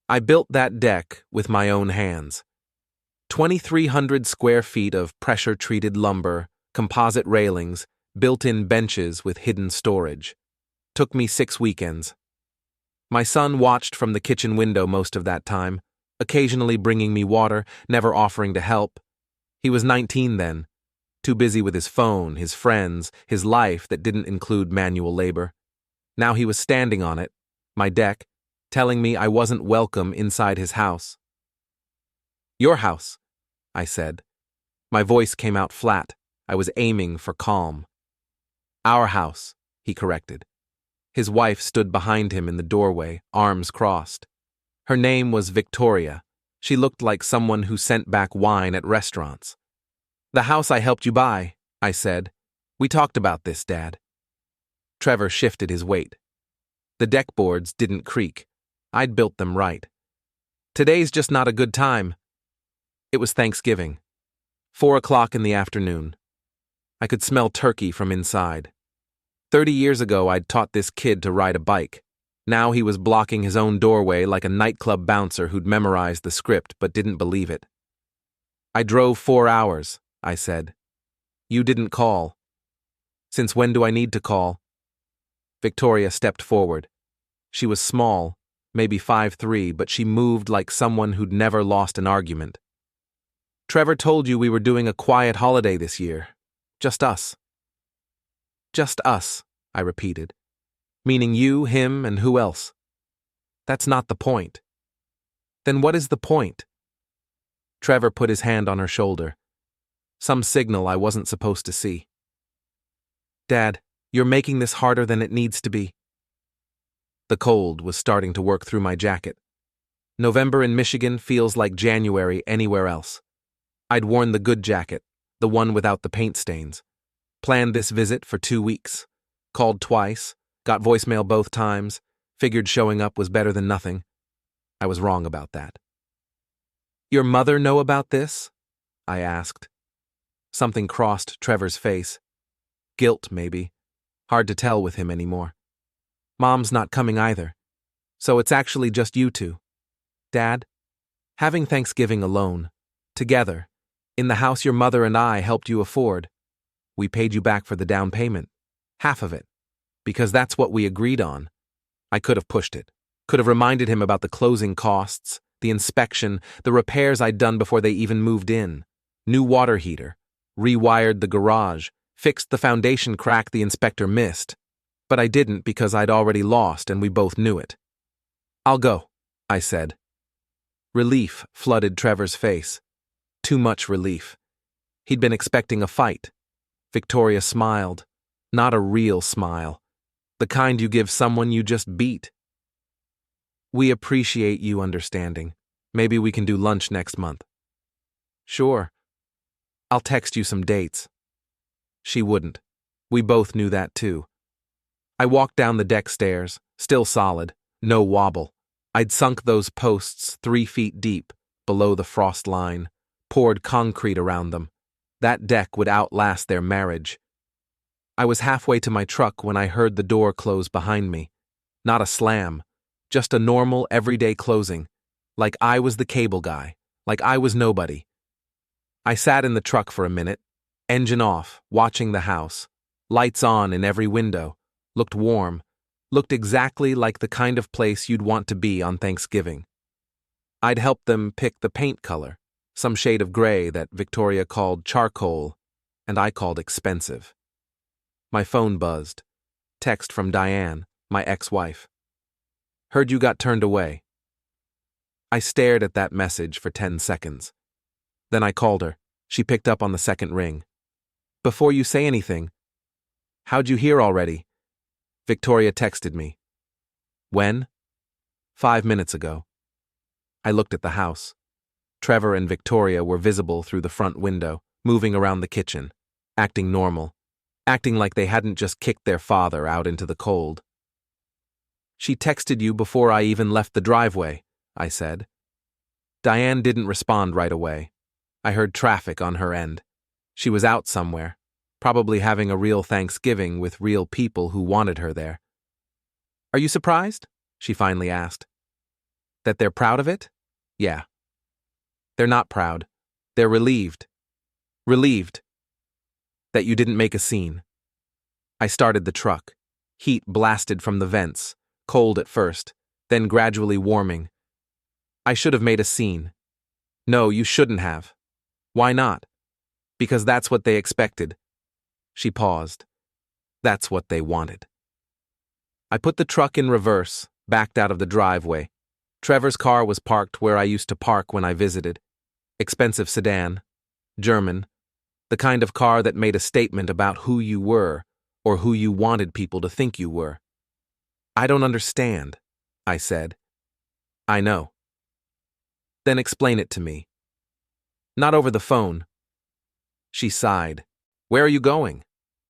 I built that deck with my own hands. 2,300 square feet of pressure-treated lumber, composite railings, built-in benches with hidden storage. Took me 6 weekends. My son watched from the kitchen window most of that time, occasionally bringing me water, never offering to help. He was 19 then, too busy with his phone, his friends, his life that didn't include manual labor. Now he was standing on it, my deck, telling me I wasn't welcome inside his house. "Your house," I said. My voice came out flat. I was aiming for calm. "Our house," he corrected. His wife stood behind him in the doorway, arms crossed. Her name was Victoria. She looked like someone who sent back wine at restaurants. "The house I helped you buy," I said. "We talked about this, Dad." Trevor shifted his weight. The deck boards didn't creak. I'd built them right. "Today's just not a good time." It was Thanksgiving. 4 o'clock in the afternoon. I could smell turkey from inside. 30 years ago, I'd taught this kid to ride a bike. Now he was blocking his own doorway like a nightclub bouncer who'd memorized the script but didn't believe it. "I drove 4 hours," I said. "You didn't call." "Since when do I need to call?" Victoria stepped forward. She was small, maybe 5'3", but she moved like someone who'd never lost an argument. "Trevor told you we were doing a quiet holiday this year. Just us." "Just us," I repeated. "Meaning you, him, and who else?" "That's not the point." "Then what is the point?" Trevor put his hand on her shoulder. Some signal I wasn't supposed to see. "Dad, you're making this harder than it needs to be." The cold was starting to work through my jacket. November in Michigan feels like January anywhere else. I'd worn the good jacket, the one without the paint stains. Planned this visit for 2 weeks. Called twice, got voicemail both times, figured showing up was better than nothing. I was wrong about that. "Your mother know about this?" I asked. Something crossed Trevor's face. Guilt, maybe. Hard to tell with him anymore. "Mom's not coming either. So it's actually just you two." "Dad, having Thanksgiving alone, together, in the house your mother and I helped you afford. We paid you back for the down payment, half of it, because that's what we agreed on." I could have pushed it, could have reminded him about the closing costs, the inspection, the repairs I'd done before they even moved in. New water heater, rewired the garage, fixed the foundation crack the inspector missed. But I didn't because I'd already lost and we both knew it. "I'll go," I said. Relief flooded Trevor's face. Too much relief. He'd been expecting a fight. Victoria smiled. Not a real smile. The kind you give someone you just beat. "We appreciate you understanding. Maybe we can do lunch next month." "Sure. I'll text you some dates." She wouldn't. We both knew that too. I walked down the deck stairs, still solid, no wobble. I'd sunk those posts 3 feet deep, below the frost line, poured concrete around them. That deck would outlast their marriage. I was halfway to my truck when I heard the door close behind me. Not a slam, just a normal, everyday closing. Like I was the cable guy, like I was nobody. I sat in the truck for a minute, engine off, watching the house. Lights on in every window. Looked warm, looked exactly like the kind of place you'd want to be on Thanksgiving. I'd helped them pick the paint color, some shade of gray that Victoria called charcoal, and I called expensive. My phone buzzed. Text from Diane, my ex-wife. "Heard you got turned away." I stared at that message for 10 seconds. Then I called her. She picked up on the second ring. "Before you say anything, how'd you hear already?" Victoria texted me. "When?" 5 minutes ago. I looked at the house. Trevor and Victoria were visible through the front window, moving around the kitchen, acting normal, acting like they hadn't just kicked their father out into the cold. "She texted you before I even left the driveway," I said. Diane didn't respond right away. I heard traffic on her end. She was out somewhere, probably having a real Thanksgiving with real people who wanted her there. "Are you surprised?" she finally asked. That they're proud of it? Yeah. They're not proud. They're relieved. Relieved that you didn't make a scene. I started the truck. Heat blasted from the vents, cold at first, then gradually warming. I should have made a scene. No, you shouldn't have. Why not? Because that's what they expected. She paused. That's what they wanted. I put the truck in reverse, backed out of the driveway. Trevor's car was parked where I used to park when I visited. Expensive sedan. German. The kind of car that made a statement about who you were, or who you wanted people to think you were. I don't understand, I said. I know. Then explain it to me. Not over the phone. She sighed. Where are you going?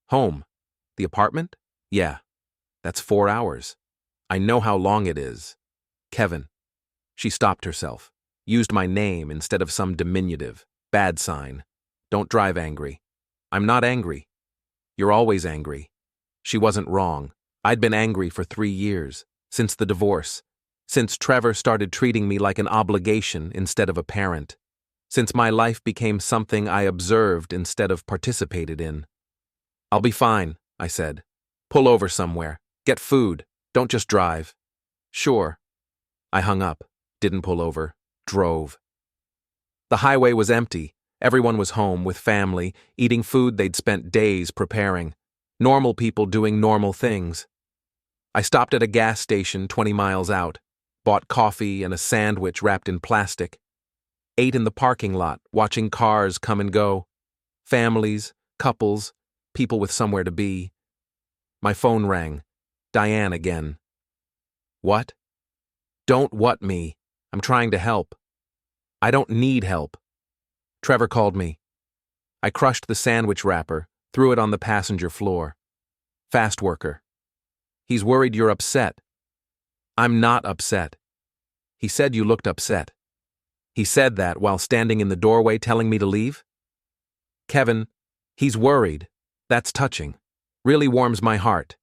Home. The apartment? Yeah. That's 4 hours. I know how long it is. Kevin. She stopped herself. Used my name instead of some diminutive. Bad sign. Don't drive angry. I'm not angry. You're always angry. She wasn't wrong. I'd been angry for 3 years. Since the divorce. Since Trevor started treating me like an obligation instead of a parent. Since my life became something I observed instead of participated in. I'll be fine, I said. Pull over somewhere. Get food. Don't just drive. Sure. I hung up. Didn't pull over. Drove. The highway was empty. Everyone was home with family, eating food they'd spent days preparing. Normal people doing normal things. I stopped at a gas station 20 miles out. Bought coffee and a sandwich wrapped in plastic. Ate in the parking lot, watching cars come and go. Families, couples, people with somewhere to be. My phone rang. Diane again. What? Don't what me. I'm trying to help. I don't need help. Trevor called me. I crushed the sandwich wrapper, threw it on the passenger floor. Fast worker. He's worried you're upset. I'm not upset. He said you looked upset. He said that while standing in the doorway telling me to leave? Kevin, he's worried. That's touching. Really warms my heart.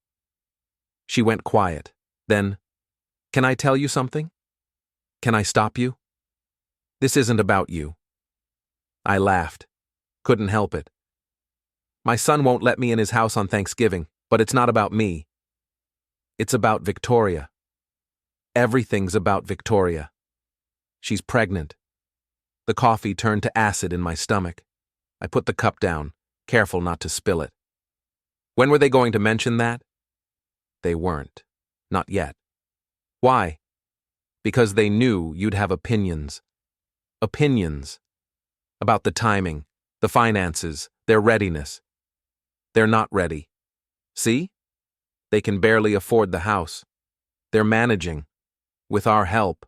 She went quiet. Then, can I tell you something? Can I stop you? This isn't about you. I laughed. Couldn't help it. My son won't let me in his house on Thanksgiving, but it's not about me. It's about Victoria. Everything's about Victoria. She's pregnant. The coffee turned to acid in my stomach. I put the cup down, careful not to spill it. When were they going to mention that? They weren't. Not yet. Why? Because they knew you'd have opinions. Opinions. About the timing, the finances, their readiness. They're not ready. See? They can barely afford the house. They're managing. With our help.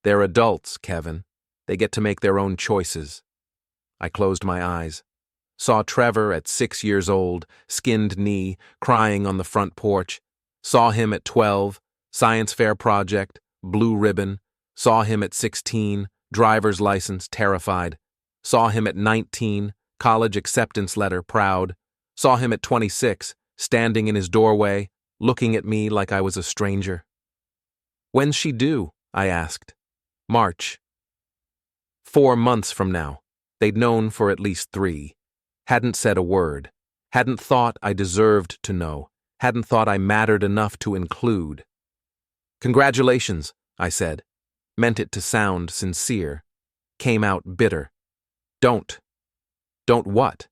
They're adults, Kevin. They get to make their own choices. I closed my eyes. Saw Trevor at 6 years old, skinned knee, crying on the front porch. Saw him at 12, science fair project, blue ribbon. Saw him at 16, driver's license, terrified. Saw him at 19, college acceptance letter, proud. Saw him at 26, standing in his doorway, looking at me like I was a stranger. When's she due? I asked. March. 4 months from now. They'd known for at least 3. Hadn't said a word. Hadn't thought I deserved to know. Hadn't thought I mattered enough to include. Congratulations, I said. Meant it to sound sincere. Came out bitter. Don't. Don't what?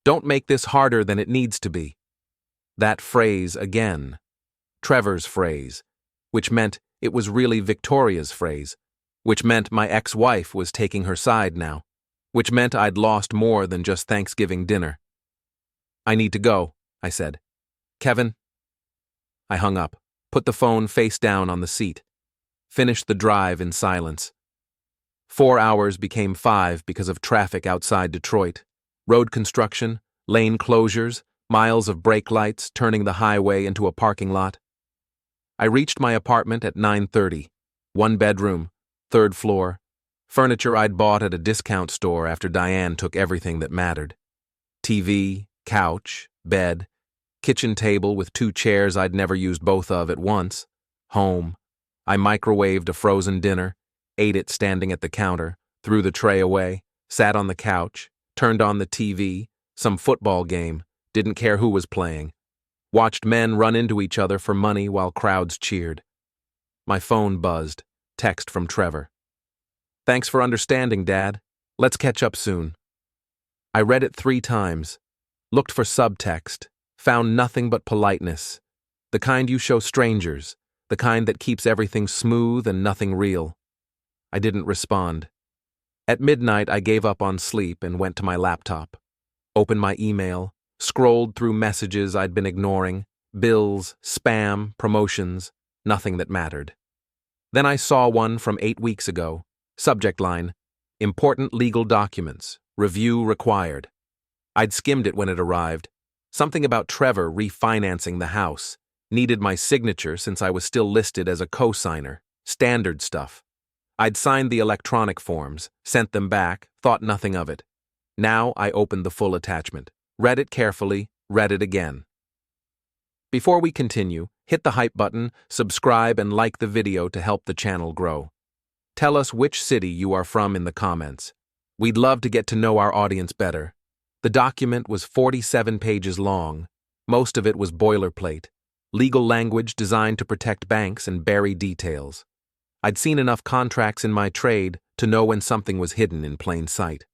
Don't make this harder than it needs to be. That phrase again. Trevor's phrase. Which meant it was really Victoria's phrase. Which meant my ex-wife was taking her side now. Which meant I'd lost more than just Thanksgiving dinner. I need to go, I said. Kevin? I hung up, put the phone face down on the seat. Finished the drive in silence. 4 hours became 5 because of traffic outside Detroit. Road construction, lane closures, miles of brake lights turning the highway into a parking lot. I reached my apartment at 9:30. 1 bedroom, 3rd floor. Furniture I'd bought at a discount store after Diane took everything that mattered. TV, couch, bed, kitchen table with 2 chairs I'd never used both of at once. Home. I microwaved a frozen dinner, ate it standing at the counter, threw the tray away, sat on the couch, turned on the TV, some football game, didn't care who was playing, watched men run into each other for money while crowds cheered. My phone buzzed, text from Trevor. "Thanks for understanding, Dad. Let's catch up soon." I read it 3 times, looked for subtext, found nothing but politeness, the kind you show strangers, the kind that keeps everything smooth and nothing real. I didn't respond. At midnight, I gave up on sleep and went to my laptop, opened my email, scrolled through messages I'd been ignoring, bills, spam, promotions, nothing that mattered. Then I saw one from 8 weeks ago, subject line, "Important legal documents, review required." I'd skimmed it when it arrived. Something about Trevor refinancing the house. Needed my signature since I was still listed as a co-signer. Standard stuff. I'd signed the electronic forms, sent them back, thought nothing of it. Now I opened the full attachment, read it carefully, read it again. Before we continue, hit the hype button, subscribe, and like the video to help the channel grow. Tell us which city you are from in the comments. We'd love to get to know our audience better. The document was 47 pages long. Most of it was boilerplate, legal language designed to protect banks and bury details. I'd seen enough contracts in my trade to know when something was hidden in plain sight.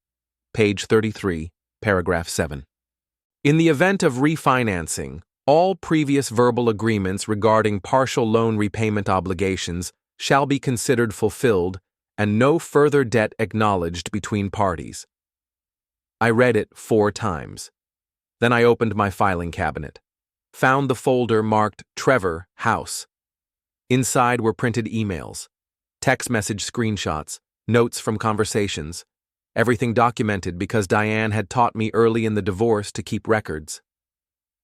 Page 33, paragraph 7. In the event of refinancing, all previous verbal agreements regarding partial loan repayment obligations shall be considered fulfilled and no further debt acknowledged between parties. I read it 4 times. Then I opened my filing cabinet, found the folder marked Trevor House. Inside were printed emails, text message screenshots, notes from conversations, everything documented because Diane had taught me early in the divorce to keep records.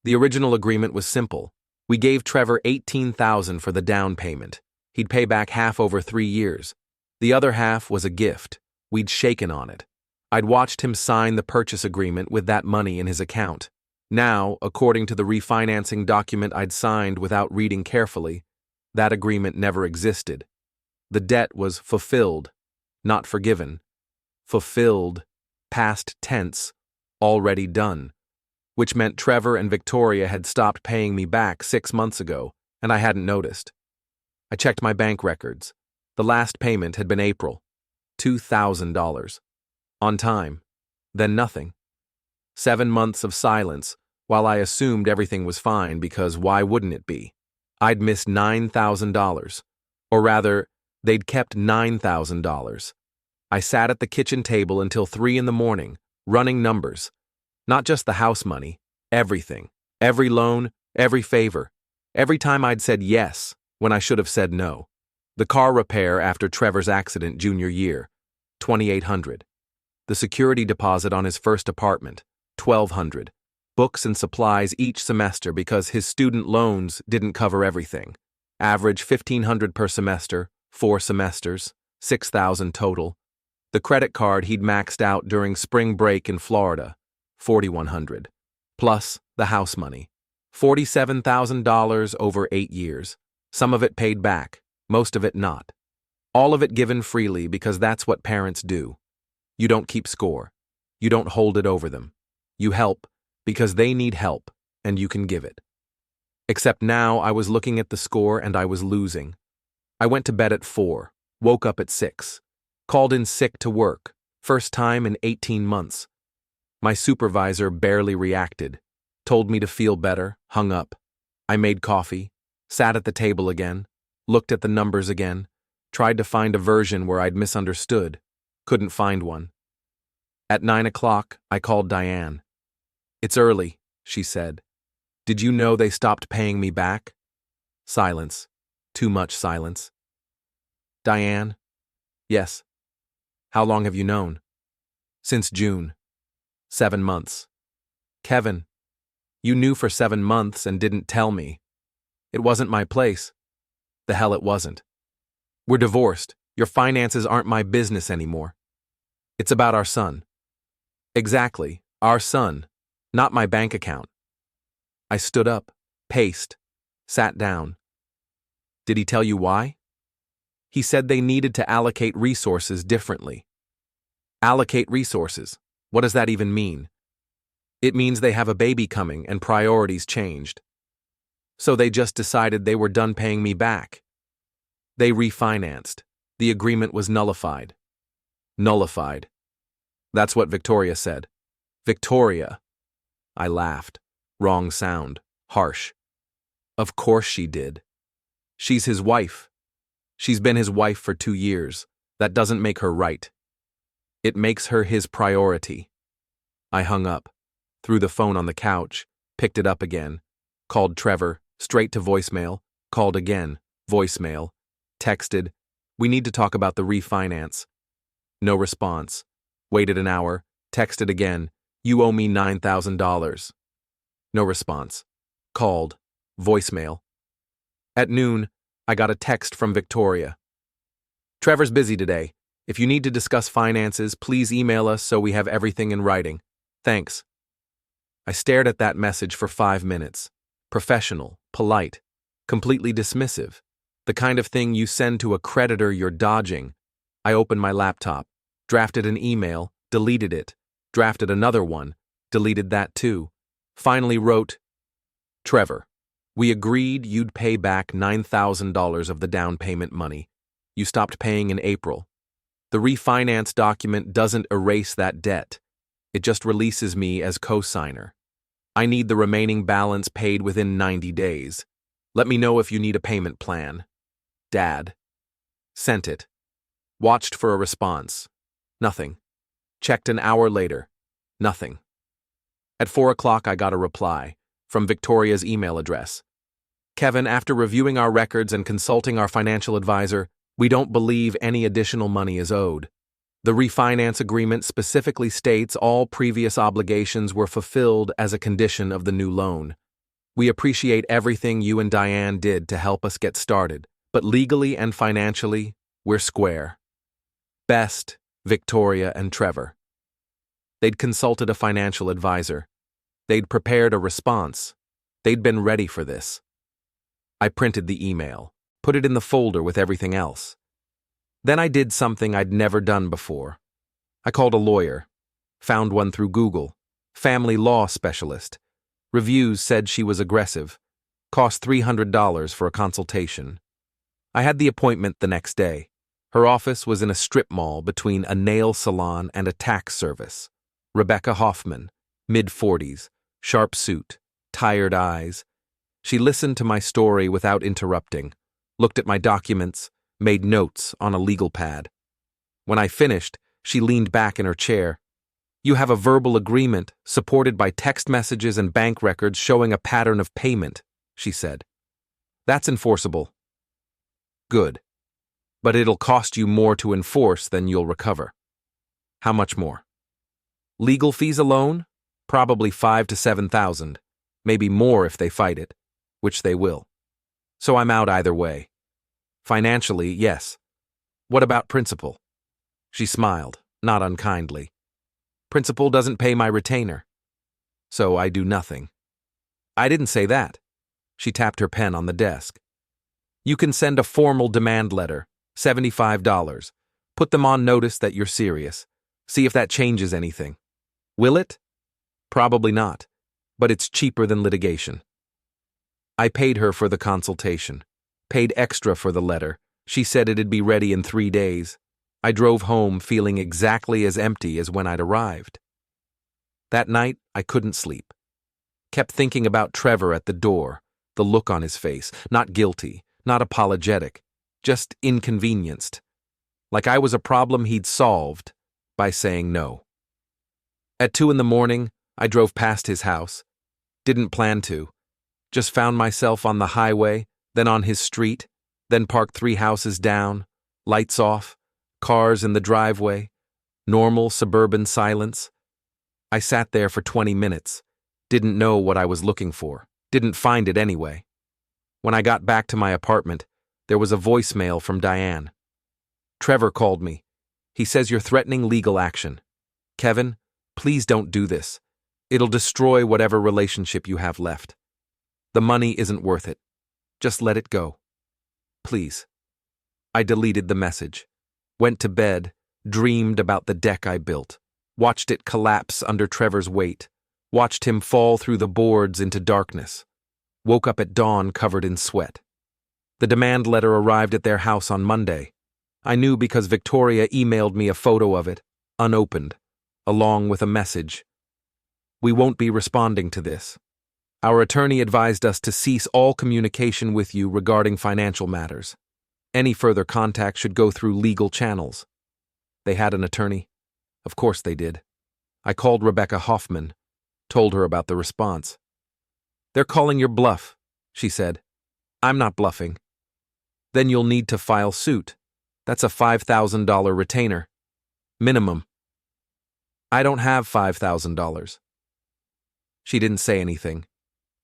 The original agreement was simple. We gave Trevor $18,000 for the down payment. He'd pay back half over 3 years. The other half was a gift. We'd shaken on it. I'd watched him sign the purchase agreement with that money in his account. Now, according to the refinancing document I'd signed without reading carefully, that agreement never existed. The debt was fulfilled, not forgiven. Fulfilled, past tense, already done, which meant Trevor and Victoria had stopped paying me back 6 months ago, and I hadn't noticed. I checked my bank records. The last payment had been April, $2,000. On time. Then nothing. 7 months of silence, while I assumed everything was fine because why wouldn't it be? I'd missed $9,000. Or rather, they'd kept $9,000. I sat at the kitchen table until 3 in the morning, running numbers. Not just the house money, everything. Every loan, every favor. Every time I'd said yes when I should have said no. The car repair after Trevor's accident junior year, $2,800. The security deposit on his first apartment, $1,200. Books and supplies each semester because his student loans didn't cover everything. Average $1,500 per semester, 4 semesters, $6,000 total. The credit card he'd maxed out during spring break in Florida, $4,100. Plus the house money, $47,000 over 8 years. Some of it paid back, most of it not. All of it given freely because that's what parents do. You don't keep score. You don't hold it over them. You help because they need help, and you can give it. Except now I was looking at the score and I was losing. I went to bed at 4, woke up at 6, called in sick to work, first time in 18 months. My supervisor barely reacted, told me to feel better, hung up. I made coffee, sat at the table again, looked at the numbers again, tried to find a version where I'd misunderstood. Couldn't find one. At 9 o'clock, I called Diane. "It's early," she said. "Did you know they stopped paying me back?" Silence. Too much silence. "Diane?" "Yes." "How long have you known?" "Since June. 7 months." "Kevin, you knew for 7 months and didn't tell me." "It wasn't my place." "The hell it wasn't. We're divorced. Your finances aren't my business anymore. It's about our son." "Exactly, our son, not my bank account." I stood up, paced, sat down. "Did he tell you why?" He said they needed to allocate resources differently. Allocate resources. What does that even mean? It means they have a baby coming and priorities changed. So they just decided they were done paying me back. They refinanced. The agreement was nullified. Nullified. That's what Victoria said. Victoria. I laughed. Wrong sound. Harsh. Of course she did. She's his wife. She's been his wife for 2 years. That doesn't make her right. It makes her his priority. I hung up, threw the phone on the couch, picked it up again, called Trevor, straight to voicemail, called again, voicemail, texted, "We need to talk about the refinance." No response. Waited an hour, texted again, "You owe me $9,000. No response. Called, voicemail. At noon, I got a text from Victoria. "Trevor's busy today. If you need to discuss finances, please email us so we have everything in writing. Thanks." I stared at that message for 5 minutes. Professional, polite, completely dismissive. The kind of thing you send to a creditor you're dodging. I opened my laptop, drafted an email, deleted it, drafted another one, deleted that too. Finally wrote, "Trevor, we agreed you'd pay back $9,000 of the down payment money. You stopped paying in April. The refinance document doesn't erase that debt. It just releases me as co-signer. I need the remaining balance paid within 90 days. Let me know if you need a payment plan. Dad." Sent it. Watched for a response. Nothing. Checked an hour later. Nothing. At 4 o'clock I got a reply from Victoria's email address. "Kevin, after reviewing our records and consulting our financial advisor, we don't believe any additional money is owed. The refinance agreement specifically states all previous obligations were fulfilled as a condition of the new loan. We appreciate everything you and Diane did to help us get started, but legally and financially, we're square. Best, Victoria and Trevor." They'd consulted a financial advisor. They'd prepared a response. They'd been ready for this. I printed the email, put it in the folder with everything else. Then I did something I'd never done before. I called a lawyer, found one through Google, family law specialist. Reviews said she was aggressive, cost $300 for a consultation. I had the appointment the next day. Her office was in a strip mall between a nail salon and a tax service. Rebecca Hoffman, mid-40s, sharp suit, tired eyes. She listened to my story without interrupting, looked at my documents, made notes on a legal pad. When I finished, she leaned back in her chair. "You have a verbal agreement supported by text messages and bank records showing a pattern of payment," she said. "That's enforceable." "Good. But it'll cost you more to enforce than you'll recover." "How much more?" "Legal fees alone? Probably $5,000 to $7,000. Maybe more if they fight it, which they will. So I'm out either way. Financially, yes. What about principal?" She smiled, not unkindly. "Principal doesn't pay my retainer. So I do nothing." "I didn't say that." She tapped her pen on the desk. "You can send a formal demand letter, $75. Put them on notice that you're serious. See if that changes anything. Will it? Probably not, but it's cheaper than litigation." I paid her for the consultation. Paid extra for the letter. She said it'd be ready in 3 days. I drove home feeling exactly as empty as when I'd arrived. That night, I couldn't sleep. Kept thinking about Trevor at the door, the look on his face, not guilty, not apologetic, just inconvenienced. Like I was a problem he'd solved by saying no. At 2 in the morning, I drove past his house. Didn't plan to. Just found myself on the highway, then on his street, then parked 3 houses down, lights off, cars in the driveway, normal suburban silence. I sat there for 20 minutes, didn't know what I was looking for, didn't find it anyway. When I got back to my apartment, there was a voicemail from Diane. "Trevor called me. He says you're threatening legal action. Kevin, please don't do this. It'll destroy whatever relationship you have left. The money isn't worth it. Just let it go. Please." I deleted the message. Went to bed, dreamed about the deck I built. Watched it collapse under Trevor's weight. Watched him fall through the boards into darkness. Woke up at dawn covered in sweat. The demand letter arrived at their house on Monday. I knew because Victoria emailed me a photo of it, unopened, along with a message. We won't be responding to this. Our attorney advised us to cease all communication with you regarding financial matters. Any further contact should go through legal channels. They had an attorney? Of course they did. I called Rebecca Hoffman, told her about the response. They're calling your bluff, she said. I'm not bluffing. Then you'll need to file suit. That's a $5,000 retainer. Minimum. I don't have $5,000. She didn't say anything.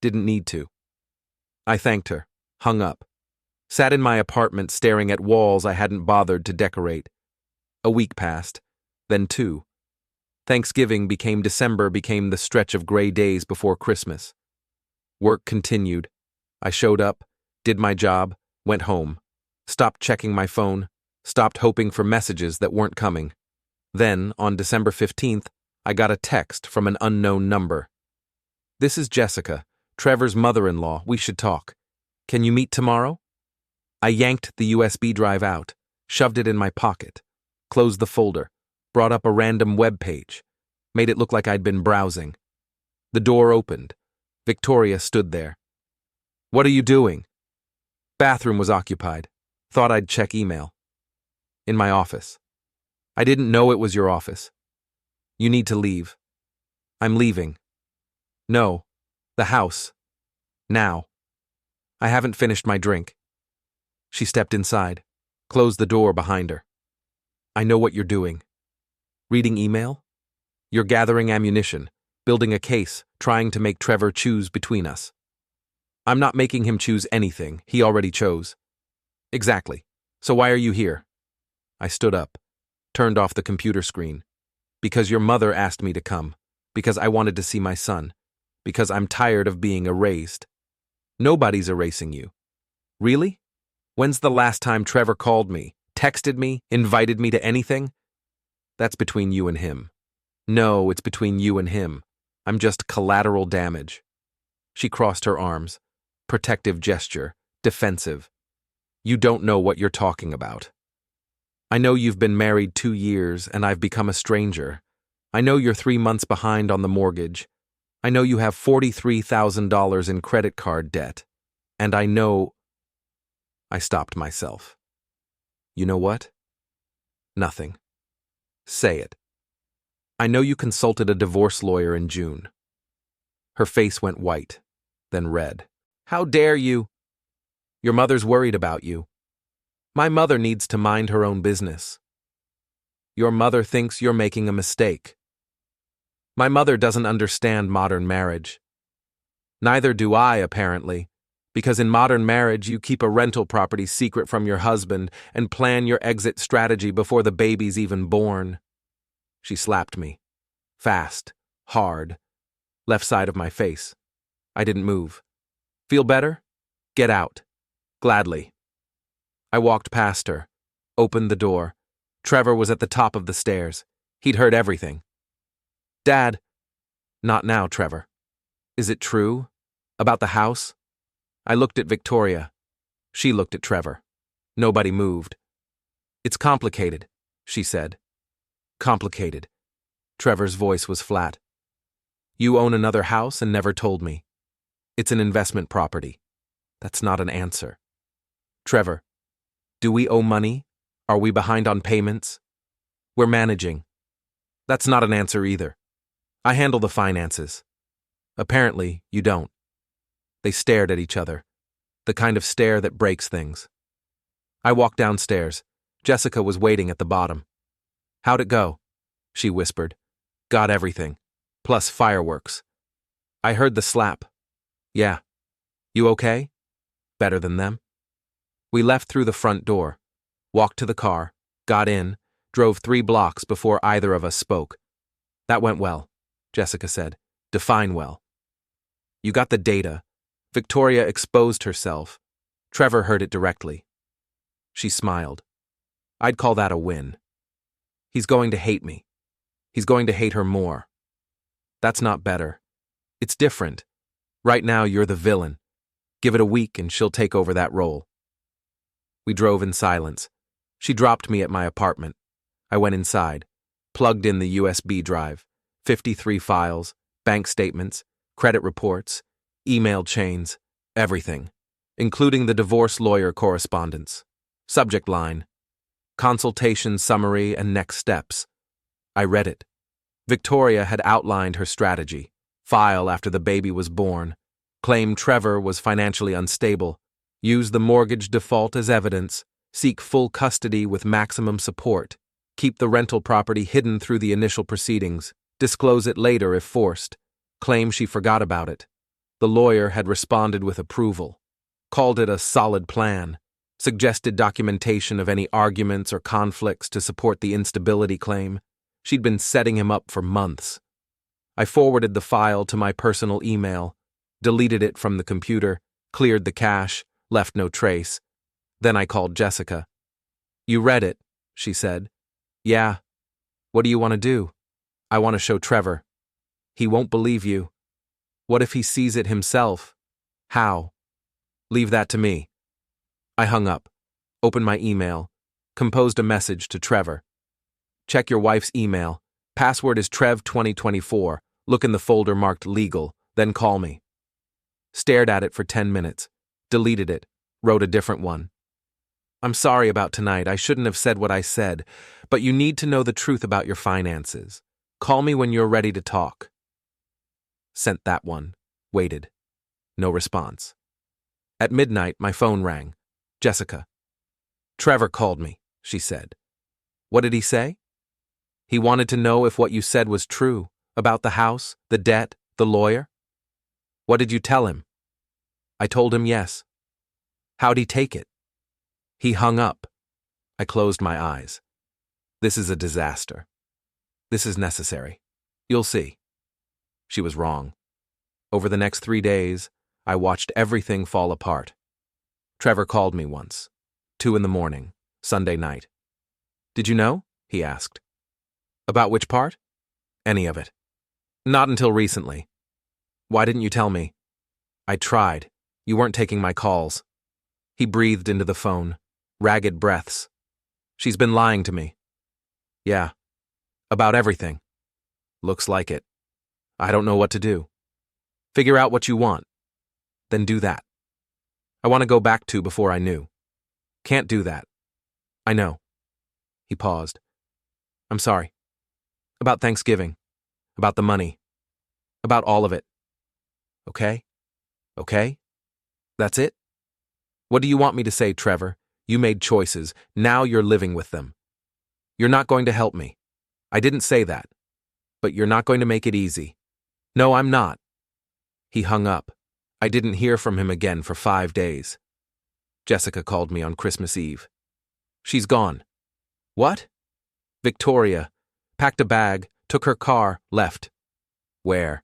Didn't need to. I thanked her, hung up. Sat in my apartment staring at walls I hadn't bothered to decorate. A week passed, then 2. Thanksgiving became December, became the stretch of gray days before Christmas. Work continued. I showed up, did my job, went home. Stopped checking my phone, stopped hoping for messages that weren't coming. Then, on December 15th, I got a text from an unknown number. This is Jessica, Trevor's mother-in-law. We should talk. Can you meet tomorrow? I yanked the USB drive out, shoved it in my pocket, closed the folder, brought up a random web page, made it look like I'd been browsing. The door opened. Victoria stood there. What are you doing? Bathroom was occupied. Thought I'd check email. In my office. I didn't know it was your office. You need to leave. I'm leaving. No. The house. Now. I haven't finished my drink. She stepped inside, closed the door behind her. I know what you're doing. Reading email? You're gathering ammunition, building a case, trying to make Trevor choose between us. I'm not making him choose anything. He already chose. Exactly. So why are you here? I stood up, turned off the computer screen. Because your mother asked me to come. Because I wanted to see my son. Because I'm tired of being erased. Nobody's erasing you. Really? When's the last time Trevor called me, texted me, invited me to anything? That's between you and him. No, it's between you and him. I'm just collateral damage. She crossed her arms. Protective gesture. Defensive. You don't know what you're talking about. I know you've been married 2 years and I've become a stranger. I know you're 3 months behind on the mortgage. I know you have $43,000 in credit card debt. And I know... I stopped myself. You know what? Nothing. Say it. I know you consulted a divorce lawyer in June. Her face went white, then red. How dare you? Your mother's worried about you. My mother needs to mind her own business. Your mother thinks you're making a mistake. My mother doesn't understand modern marriage. Neither do I, apparently, because in modern marriage you keep a rental property secret from your husband and plan your exit strategy before the baby's even born. She slapped me. Fast, hard, left side of my face. I didn't move. Feel better? Get out. Gladly. I walked past her, opened the door. Trevor was at the top of the stairs. He'd heard everything. Dad. Not now, Trevor. Is it true? About the house? I looked at Victoria. She looked at Trevor. Nobody moved. It's complicated, she said. Complicated. Trevor's voice was flat. You own another house and never told me. It's an investment property. That's not an answer. Trevor, do we owe money? Are we behind on payments? We're managing. That's not an answer either. I handle the finances. Apparently, you don't. They stared at each other, the kind of stare that breaks things. I walked downstairs. Jessica was waiting at the bottom. How'd it go? She whispered. Got everything, plus fireworks. I heard the slap. Yeah. You okay? Better than them? We left through the front door, walked to the car, got in, drove 3 blocks before either of us spoke. That went well, Jessica said. Define well. You got the data. Victoria exposed herself. Trevor heard it directly. She smiled. I'd call that a win. He's going to hate me. He's going to hate her more. That's not better. It's different. Right now, you're the villain. Give it a week and she'll take over that role. We drove in silence. She dropped me at my apartment. I went inside, plugged in the USB drive, 53 files, bank statements, credit reports, email chains, everything, including the divorce lawyer correspondence. Subject line: consultation summary and next steps. I read it. Victoria had outlined her strategy: file after the baby was born, claim Trevor was financially unstable, use the mortgage default as evidence, seek full custody with maximum support, keep the rental property hidden through the initial proceedings, disclose it later if forced, claim she forgot about it. The lawyer had responded with approval, called it a solid plan, suggested documentation of any arguments or conflicts to support the instability claim. She'd been setting him up for months. I forwarded the file to my personal email, deleted it from the computer, cleared the cache, left no trace. Then I called Jessica. "You read it," she said. "Yeah. What do you want to do?" "I want to show Trevor. He won't believe you. What if he sees it himself?" "How?" "Leave that to me." I hung up, opened my email, composed a message to Trevor. "Check your wife's email. Password is Trev2024. Look in the folder marked legal, then call me." Stared at it for 10 minutes, deleted it, wrote a different one. "I'm sorry about tonight. I shouldn't have said what I said, but you need to know the truth about your finances. Call me when you're ready to talk." Sent that one. Waited. No response. At midnight, my phone rang. Jessica. "Trevor called me," she said. "What did he say?" "He wanted to know if what you said was true, about the house, the debt, the lawyer." "What did you tell him?" "I told him yes." "How'd he take it?" "He hung up." I closed my eyes. This is a disaster. This is necessary. You'll see. She was wrong. Over the next 3 days, I watched everything fall apart. Trevor called me once, 2 a.m, Sunday night. "Did you know?" he asked. "About which part?" "Any of it." "Not until recently." "Why didn't you tell me?" "I tried. You weren't taking my calls." He breathed into the phone, ragged breaths. "She's been lying to me." "Yeah. About everything." "Looks like it. I don't know what to do." "Figure out what you want. Then do that." "I want to go back to before I knew." "Can't do that." "I know." He paused. "I'm sorry. About Thanksgiving. About the money. About all of it. Okay? Okay? That's it? What do you want me to say, Trevor? You made choices. Now you're living with them. You're not going to help me. I didn't say that. But you're not going to make it easy." "No, I'm not." He hung up. I didn't hear from him again for 5 days. Jessica called me on Christmas Eve. "She's gone." "What?" "Victoria. Packed a bag, took her car, left." "Where?"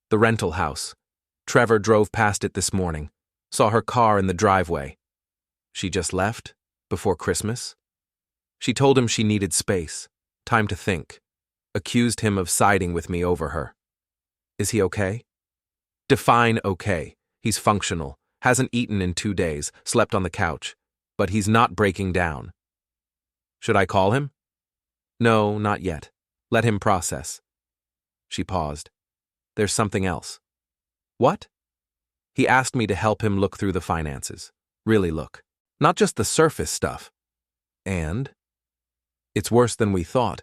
"The rental house. Trevor drove past it this morning. Saw her car in the driveway." "She just left? Before Christmas?" "She told him she needed space. Time to think. Accused him of siding with me over her." "Is he okay?" "Define okay. He's functional. Hasn't eaten in 2 days. Slept on the couch. But he's not breaking down." "Should I call him?" "No, not yet. Let him process." She paused. "There's something else." "What?" "He asked me to help him look through the finances. Really look. Not just the surface stuff." "And?" "It's worse than we thought.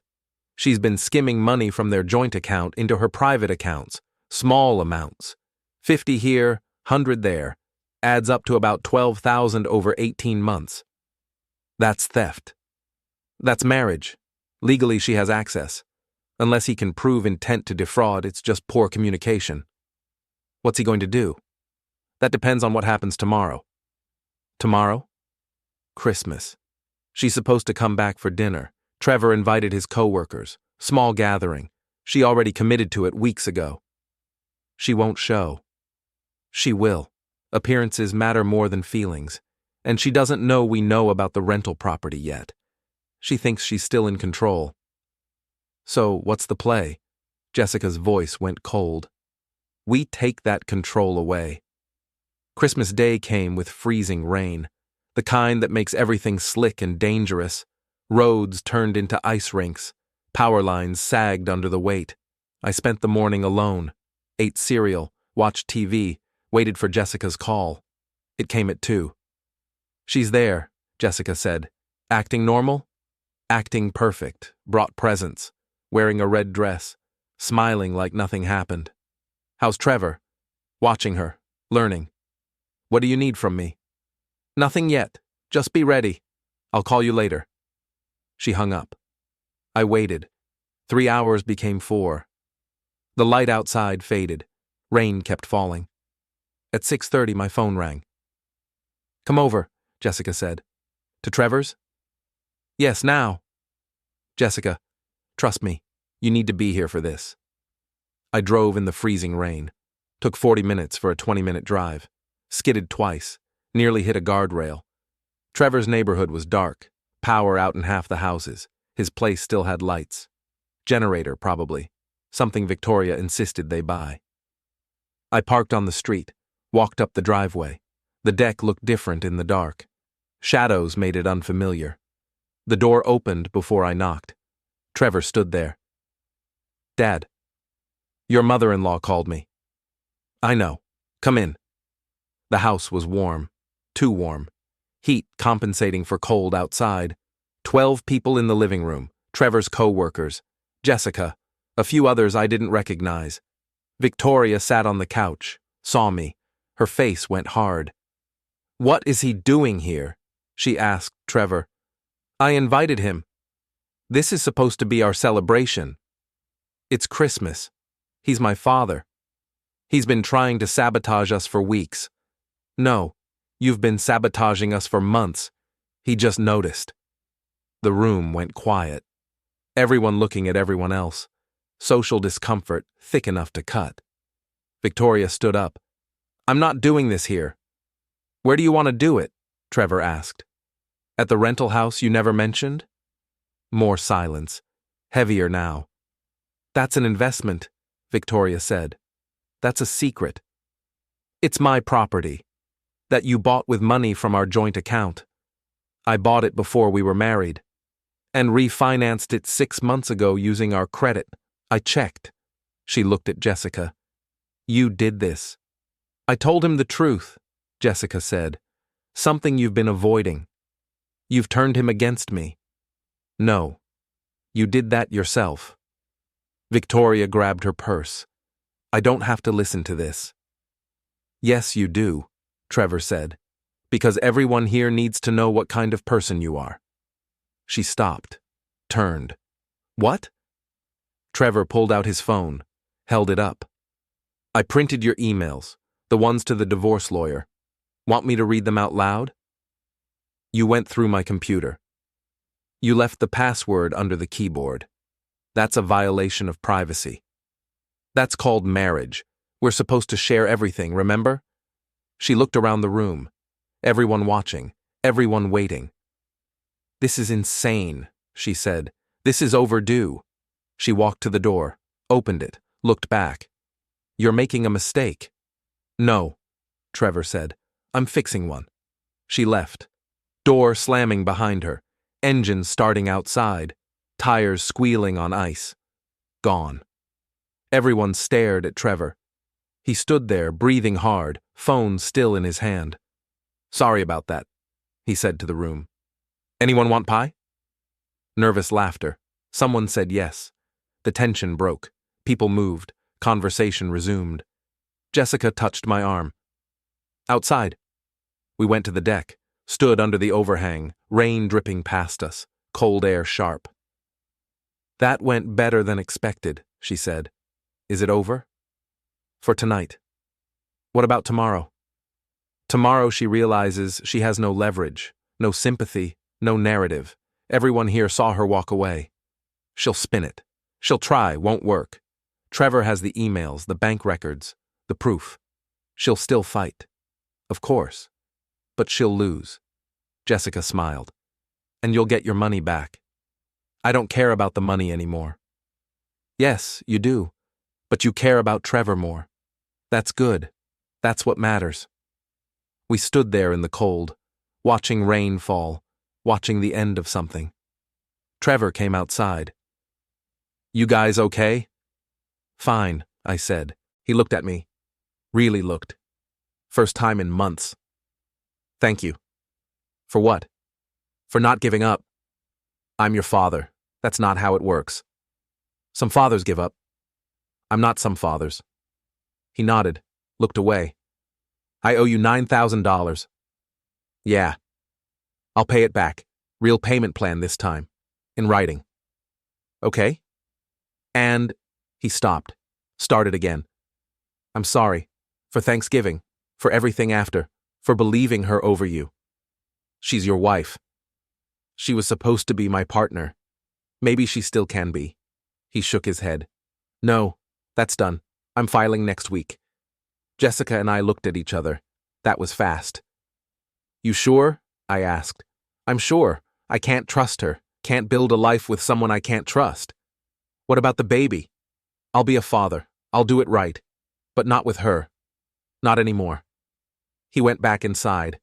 She's been skimming money from their joint account into her private accounts. Small amounts. 50 here, 100 there. Adds up to about 12,000 over 18 months. That's theft. That's marriage. Legally, she has access. Unless he can prove intent to defraud, it's just poor communication." "What's he going to do?" "That depends on what happens tomorrow." "Tomorrow?" "Christmas. She's supposed to come back for dinner. Trevor invited his co-workers. Small gathering. She already committed to it weeks ago." "She won't show." "She will. Appearances matter more than feelings. And she doesn't know we know about the rental property yet. She thinks she's still in control. So, what's the play? Jessica's voice went cold. We take that control away. Christmas Day came with freezing rain, the kind that makes everything slick and dangerous. Roads turned into ice rinks. Power lines sagged under the weight. I spent the morning alone, ate cereal, watched TV, waited for Jessica's call. It came at 2. She's there, Jessica said. Acting normal? Acting perfect, brought presents, wearing a red dress, smiling like nothing happened. How's Trevor? Watching her, learning. What do you need from me? Nothing yet. Just be ready. I'll call you later. She hung up. I waited. 3 hours became 4. The light outside faded. Rain kept falling. At 6:30, my phone rang. Come over, Jessica said. To Trevor's? Yes, now. Jessica, trust me, you need to be here for this. I drove in the freezing rain. Took 40 minutes for a 20-minute drive. Skidded twice. Nearly hit a guardrail. Trevor's neighborhood was dark. Power out in half the houses. His place still had lights. Generator, probably. Something Victoria insisted they buy. I parked on the street, walked up the driveway. The deck looked different in the dark. Shadows made it unfamiliar. The door opened before I knocked. Trevor stood there. Dad. Your mother-in-law called me. I know. Come in. The house was warm. Too warm. Heat compensating for cold outside. 12 people in the living room. Trevor's co-workers. Jessica. A few others I didn't recognize. Victoria sat on the couch. Saw me. Her face went hard. What is he doing here? She asked Trevor. I invited him. This is supposed to be our celebration. It's Christmas. He's my father. He's been trying to sabotage us for weeks. No, you've been sabotaging us for months. He just noticed. The room went quiet. Everyone looking at everyone else. Social discomfort thick enough to cut. Victoria stood up. I'm not doing this here. Where do you want to do it? Trevor asked. At the rental house you never mentioned? More silence. Heavier now. That's an investment, Victoria said. That's a secret. It's my property. That you bought with money from our joint account. I bought it before we were married. And refinanced it 6 months ago using our credit. I checked. She looked at Jessica. You did this. I told him the truth, Jessica said. Something you've been avoiding. You've turned him against me. No. You did that yourself. Victoria grabbed her purse. I don't have to listen to this. Yes, you do, Trevor said, because everyone here needs to know what kind of person you are. She stopped, turned. What? Trevor pulled out his phone, held it up. I printed your emails, the ones to the divorce lawyer. Want me to read them out loud? You went through my computer. You left the password under the keyboard. That's a violation of privacy. That's called marriage. We're supposed to share everything, remember? She looked around the room. Everyone watching, everyone waiting. This is insane, she said. This is overdue. She walked to the door, opened it, looked back. You're making a mistake. No, Trevor said. I'm fixing one. She left. Door slamming behind her. Engine starting outside. Tires squealing on ice. Gone. Everyone stared at Trevor. He stood there, breathing hard, phone still in his hand. Sorry about that, he said to the room. Anyone want pie? Nervous laughter. Someone said yes. The tension broke. People moved. Conversation resumed. Jessica touched my arm. Outside. We went to the deck, stood under the overhang, rain dripping past us, cold air sharp. That went better than expected, she said. Is it over? For tonight. What about tomorrow? Tomorrow she realizes she has no leverage, no sympathy, no narrative. Everyone here saw her walk away. She'll spin it. She'll try, won't work. Trevor has the emails, the bank records, the proof. She'll still fight. Of course. But she'll lose. Jessica smiled. And you'll get your money back. I don't care about the money anymore. Yes, you do. But you care about Trevor more. That's good. That's what matters. We stood there in the cold, watching rain fall, watching the end of something. Trevor came outside. You guys okay? Fine, I said. He looked at me. Really looked. First time in months. Thank you. For what? For not giving up. I'm your father. That's not how it works. Some fathers give up. I'm not some fathers. He nodded, looked away. I owe you $9,000. Yeah. I'll pay it back. Real payment plan this time. In writing. Okay? And he stopped. Started again. I'm sorry. For Thanksgiving. For everything after. For believing her over you. She's your wife. She was supposed to be my partner. Maybe she still can be. He shook his head. No, that's done. I'm filing next week. Jessica and I looked at each other. That was fast. You sure? I asked. I'm sure. I can't trust her. Can't build a life with someone I can't trust. What about the baby? I'll be a father. I'll do it right. But not with her. Not anymore. He went back inside.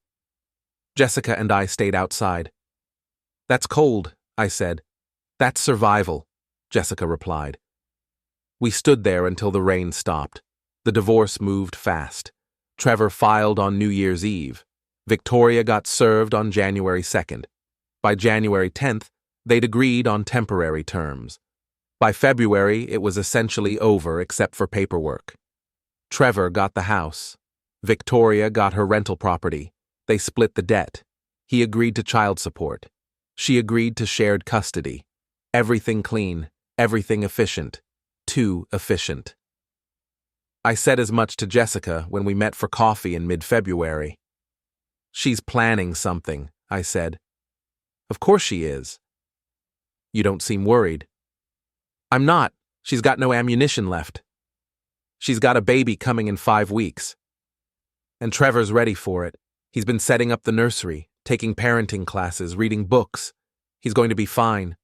Jessica and I stayed outside. That's cold, I said. That's survival, Jessica replied. We stood there until the rain stopped. The divorce moved fast. Trevor filed on New Year's Eve. Victoria got served on January 2nd. By January 10th, they'd agreed on temporary terms. By February, it was essentially over except for paperwork. Trevor got the house. Victoria got her rental property. They split the debt. He agreed to child support. She agreed to shared custody. Everything clean, everything efficient. Too efficient. I said as much to Jessica when we met for coffee in mid-February. She's planning something, I said. Of course she is. You don't seem worried. I'm not. She's got no ammunition left. She's got a baby coming in 5 weeks. And Trevor's ready for it. He's been setting up the nursery, taking parenting classes, reading books. He's going to be fine.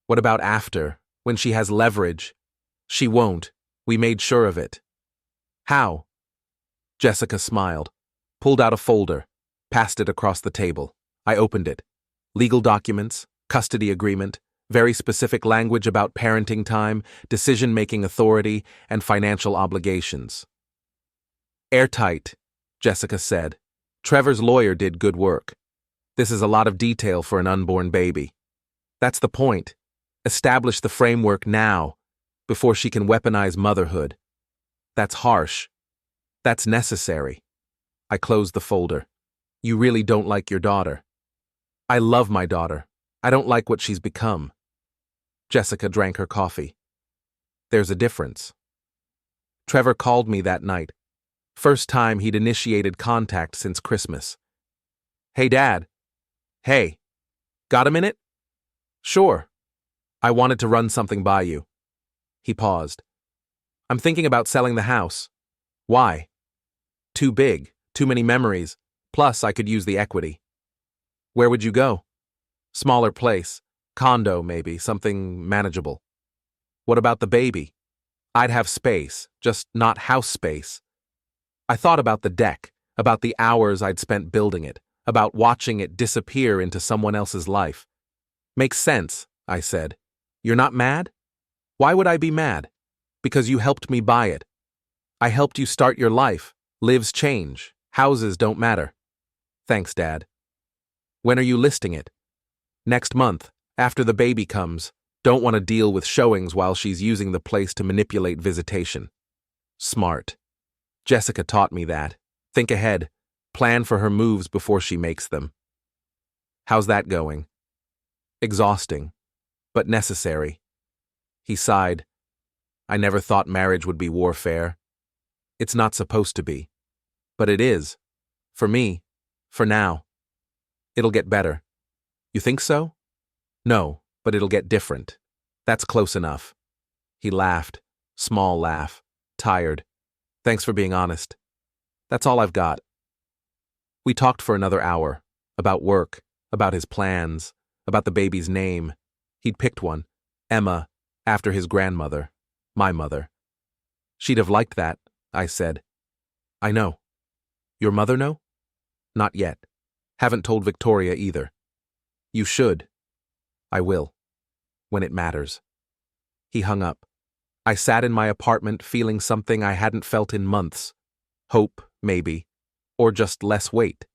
What about after, when she has leverage? She won't. We made sure of it. How? Jessica smiled, pulled out a folder, passed it across the table. I opened it. Legal documents, custody agreement, very specific language about parenting time, decision-making authority, and financial obligations. Airtight, Jessica said. Trevor's lawyer did good work. This is a lot of detail for an unborn baby. That's the point. Establish the framework now, before she can weaponize motherhood. That's harsh. That's necessary. I closed the folder. You really don't like your daughter. I love my daughter. I don't like what she's become. Jessica drank her coffee. There's a difference. Trevor called me that night. First time he'd initiated contact since Christmas. Hey, Dad. Hey. Got a minute? Sure. I wanted to run something by you. He paused. I'm thinking about selling the house. Why? Too big, too many memories, plus I could use the equity. Where would you go? Smaller place, condo maybe, something manageable. What about the baby? I'd have space, just not house space. I thought about the deck, about the hours I'd spent building it, about watching it disappear into someone else's life. Makes sense, I said. You're not mad? Why would I be mad? Because you helped me buy it. I helped you start your life. Lives change. Houses don't matter. Thanks, Dad. When are you listing it? Next month, after the baby comes. Don't want to deal with showings while she's using the place to manipulate visitation. Smart. Jessica taught me that. Think ahead. Plan for her moves before she makes them. How's that going? Exhausting, but necessary. He sighed. I never thought marriage would be warfare. It's not supposed to be. But it is. For me. For now. It'll get better. You think so? No, but it'll get different. That's close enough. He laughed. Small laugh. Tired. Thanks for being honest. That's all I've got. We talked for another hour. About work, about his plans, about the baby's name. He'd picked one, Emma, after his grandmother, my mother. She'd have liked that, I said. I know. Your mother know? Not yet. Haven't told Victoria either. You should. I will. When it matters. He hung up. I sat in my apartment feeling something I hadn't felt in months. Hope, maybe. Or just less weight.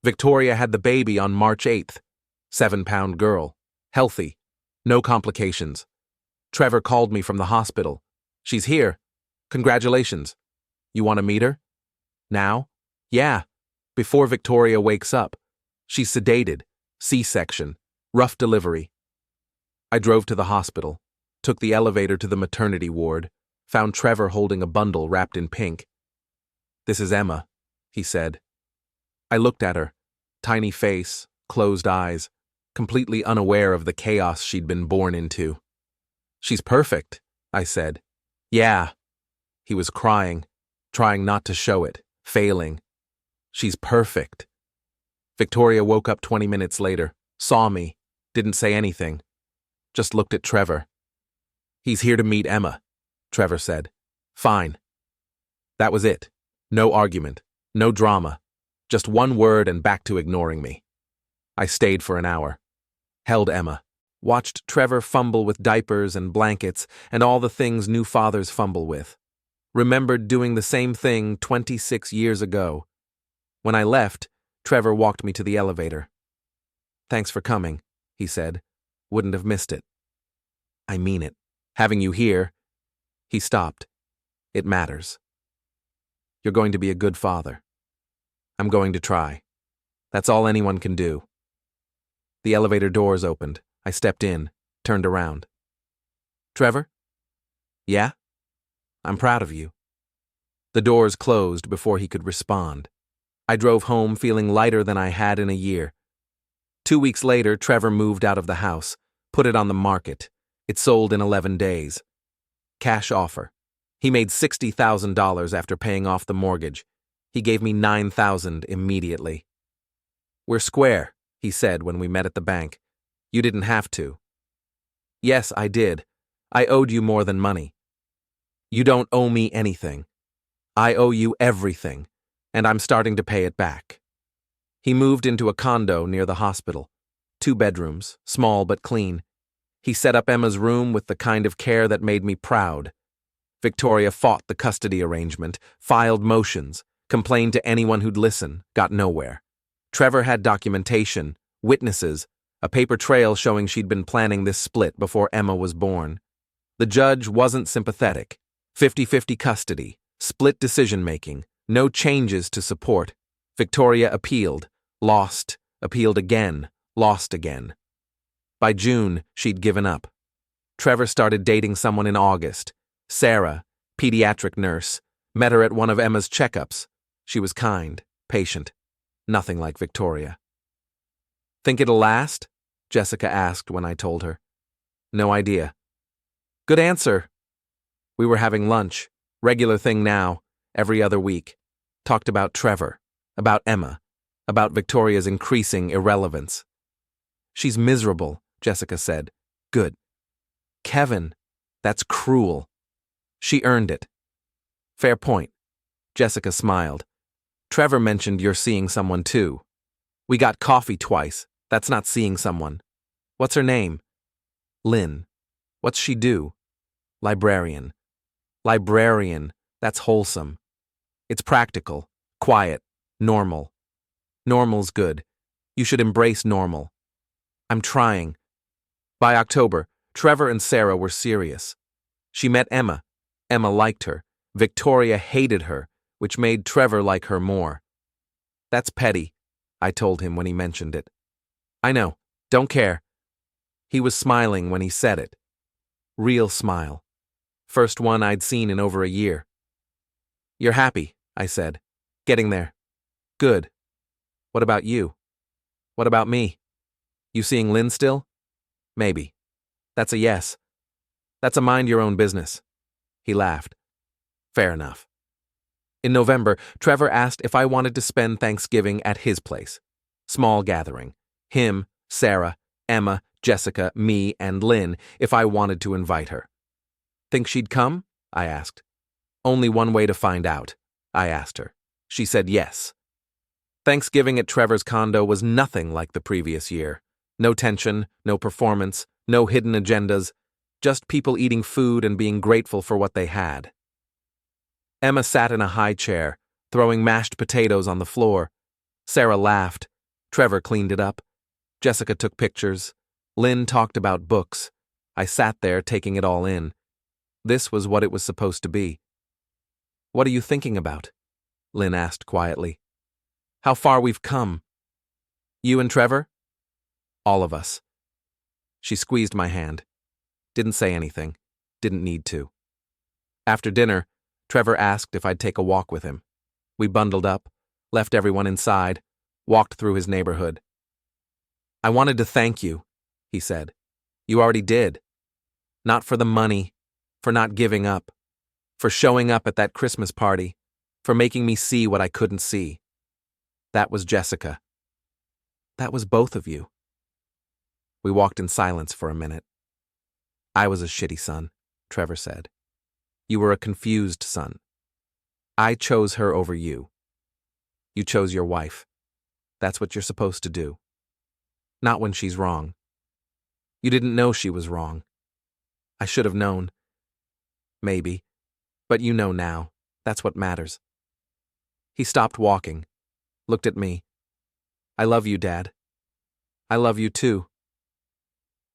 Victoria had the baby on March 8th. 7-pound girl. Healthy. No complications. Trevor called me from the hospital. She's here. Congratulations. You want to meet her? Now? Yeah. Before Victoria wakes up. She's sedated. C-section. Rough delivery. I drove to the hospital. Took the elevator to the maternity ward. Found Trevor holding a bundle wrapped in pink. This is Emma, he said. I looked at her. Tiny face, closed eyes, completely unaware of the chaos she'd been born into. She's perfect, I said. Yeah. He was crying, trying not to show it, failing. She's perfect. Victoria woke up 20 minutes later, saw me, didn't say anything, just looked at Trevor. He's here to meet Emma, Trevor said. Fine. That was it. No argument, no drama, just one word and back to ignoring me. I stayed for an hour. Held Emma. Watched Trevor fumble with diapers and blankets and all the things new fathers fumble with. Remembered doing the same thing 26 years ago. When I left, Trevor walked me to the elevator. Thanks for coming, he said. Wouldn't have missed it. I mean it. Having you here. He stopped. It matters. You're going to be a good father. I'm going to try. That's all anyone can do. The elevator doors opened. I stepped in, turned around. Trevor? Yeah? I'm proud of you. The doors closed before he could respond. I drove home feeling lighter than I had in a year. 2 weeks later, Trevor moved out of the house, put it on the market. It sold in 11 days. Cash offer. He made $60,000 after paying off the mortgage. He gave me $9,000 immediately. We're square, he said when we met at the bank. You didn't have to. Yes, I did. I owed you more than money. You don't owe me anything. I owe you everything, and I'm starting to pay it back. He moved into a condo near the hospital. 2 bedrooms, small but clean. He set up Emma's room with the kind of care that made me proud. Victoria fought the custody arrangement, filed motions, complained to anyone who'd listen, got nowhere. Trevor had documentation, witnesses, a paper trail showing she'd been planning this split before Emma was born. The judge wasn't sympathetic. 50-50 custody, split decision-making, no changes to support. Victoria appealed, lost, appealed again, lost again. By June, she'd given up. Trevor started dating someone in August. Sarah, pediatric nurse, met her at one of Emma's checkups. She was kind, patient, nothing like Victoria. Think it'll last? Jessica asked when I told her. No idea. Good answer. We were having lunch, regular thing now, every other week. Talked about Trevor, about Emma, about Victoria's increasing irrelevance. She's miserable, Jessica said. Good. Kevin, that's cruel. She earned it. Fair point. Jessica smiled. Trevor mentioned you're seeing someone too. We got coffee twice. That's not seeing someone. What's her name? Lynn. What's she do? Librarian. Librarian. That's wholesome. It's practical, quiet, normal. Normal's good. You should embrace normal. I'm trying. By October, Trevor and Sarah were serious. She met Emma. Emma liked her. Victoria hated her, which made Trevor like her more. That's petty, I told him when he mentioned it. I know. Don't care. He was smiling when he said it. Real smile. First one I'd seen in over a year. You're happy, I said. Getting there. Good. What about you? What about me? You seeing Lynn still? Maybe. That's a yes. That's a mind your own business. He laughed. Fair enough. In November, Trevor asked if I wanted to spend Thanksgiving at his place. Small gathering. Him, Sarah, Emma, Jessica, me, and Lynn, if I wanted to invite her. Think she'd come? I asked. Only one way to find out, I asked her. She said yes. Thanksgiving at Trevor's condo was nothing like the previous year. No tension, no performance, no hidden agendas, just people eating food and being grateful for what they had. Emma sat in a high chair, throwing mashed potatoes on the floor. Sarah laughed. Trevor cleaned it up. Jessica took pictures. Lynn talked about books. I sat there taking it all in. This was what it was supposed to be. What are you thinking about? Lynn asked quietly. How far we've come. You and Trevor? All of us. She squeezed my hand. Didn't say anything. Didn't need to. After dinner, Trevor asked if I'd take a walk with him. We bundled up, left everyone inside, walked through his neighborhood. I wanted to thank you, he said. You already did. Not for the money, for not giving up, for showing up at that Christmas party, for making me see what I couldn't see. That was Jessica. That was both of you. We walked in silence for a minute. I was a shitty son, Trevor said. You were a confused son. I chose her over you. You chose your wife. That's what you're supposed to do. Not when she's wrong. You didn't know she was wrong. I should have known. Maybe. But you know now. That's what matters. He stopped walking, looked at me. I love you, Dad. I love you too.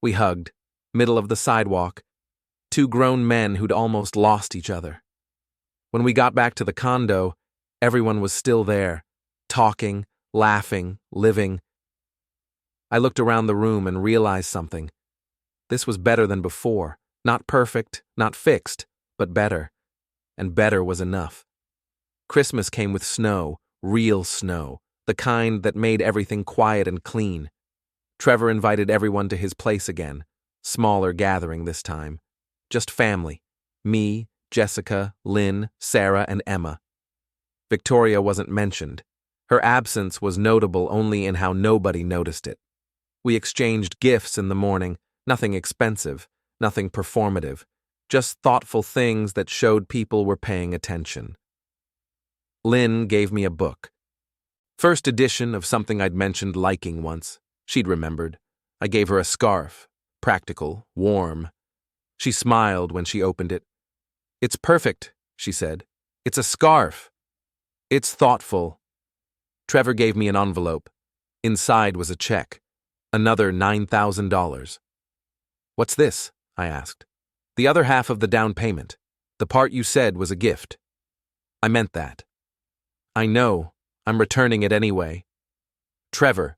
We hugged, middle of the sidewalk, two grown men who'd almost lost each other. When we got back to the condo, everyone was still there, talking, laughing, living. I looked around the room and realized something. This was better than before. Not perfect, not fixed, but better. And better was enough. Christmas came with snow, real snow, the kind that made everything quiet and clean. Trevor invited everyone to his place again, smaller gathering this time. Just family. Me, Jessica, Lynn, Sarah, and Emma. Victoria wasn't mentioned. Her absence was notable only in how nobody noticed it. We exchanged gifts in the morning, nothing expensive, nothing performative, just thoughtful things that showed people were paying attention. Lynn gave me a book. First edition of something I'd mentioned liking once. She'd remembered. I gave her a scarf. Practical, warm. She smiled when she opened it. It's perfect, she said. It's a scarf. It's thoughtful. Trevor gave me an envelope. Inside was a check. Another $9,000. What's this? I asked. The other half of the down payment. The part you said was a gift. I meant that. I know. I'm returning it anyway. Trevor.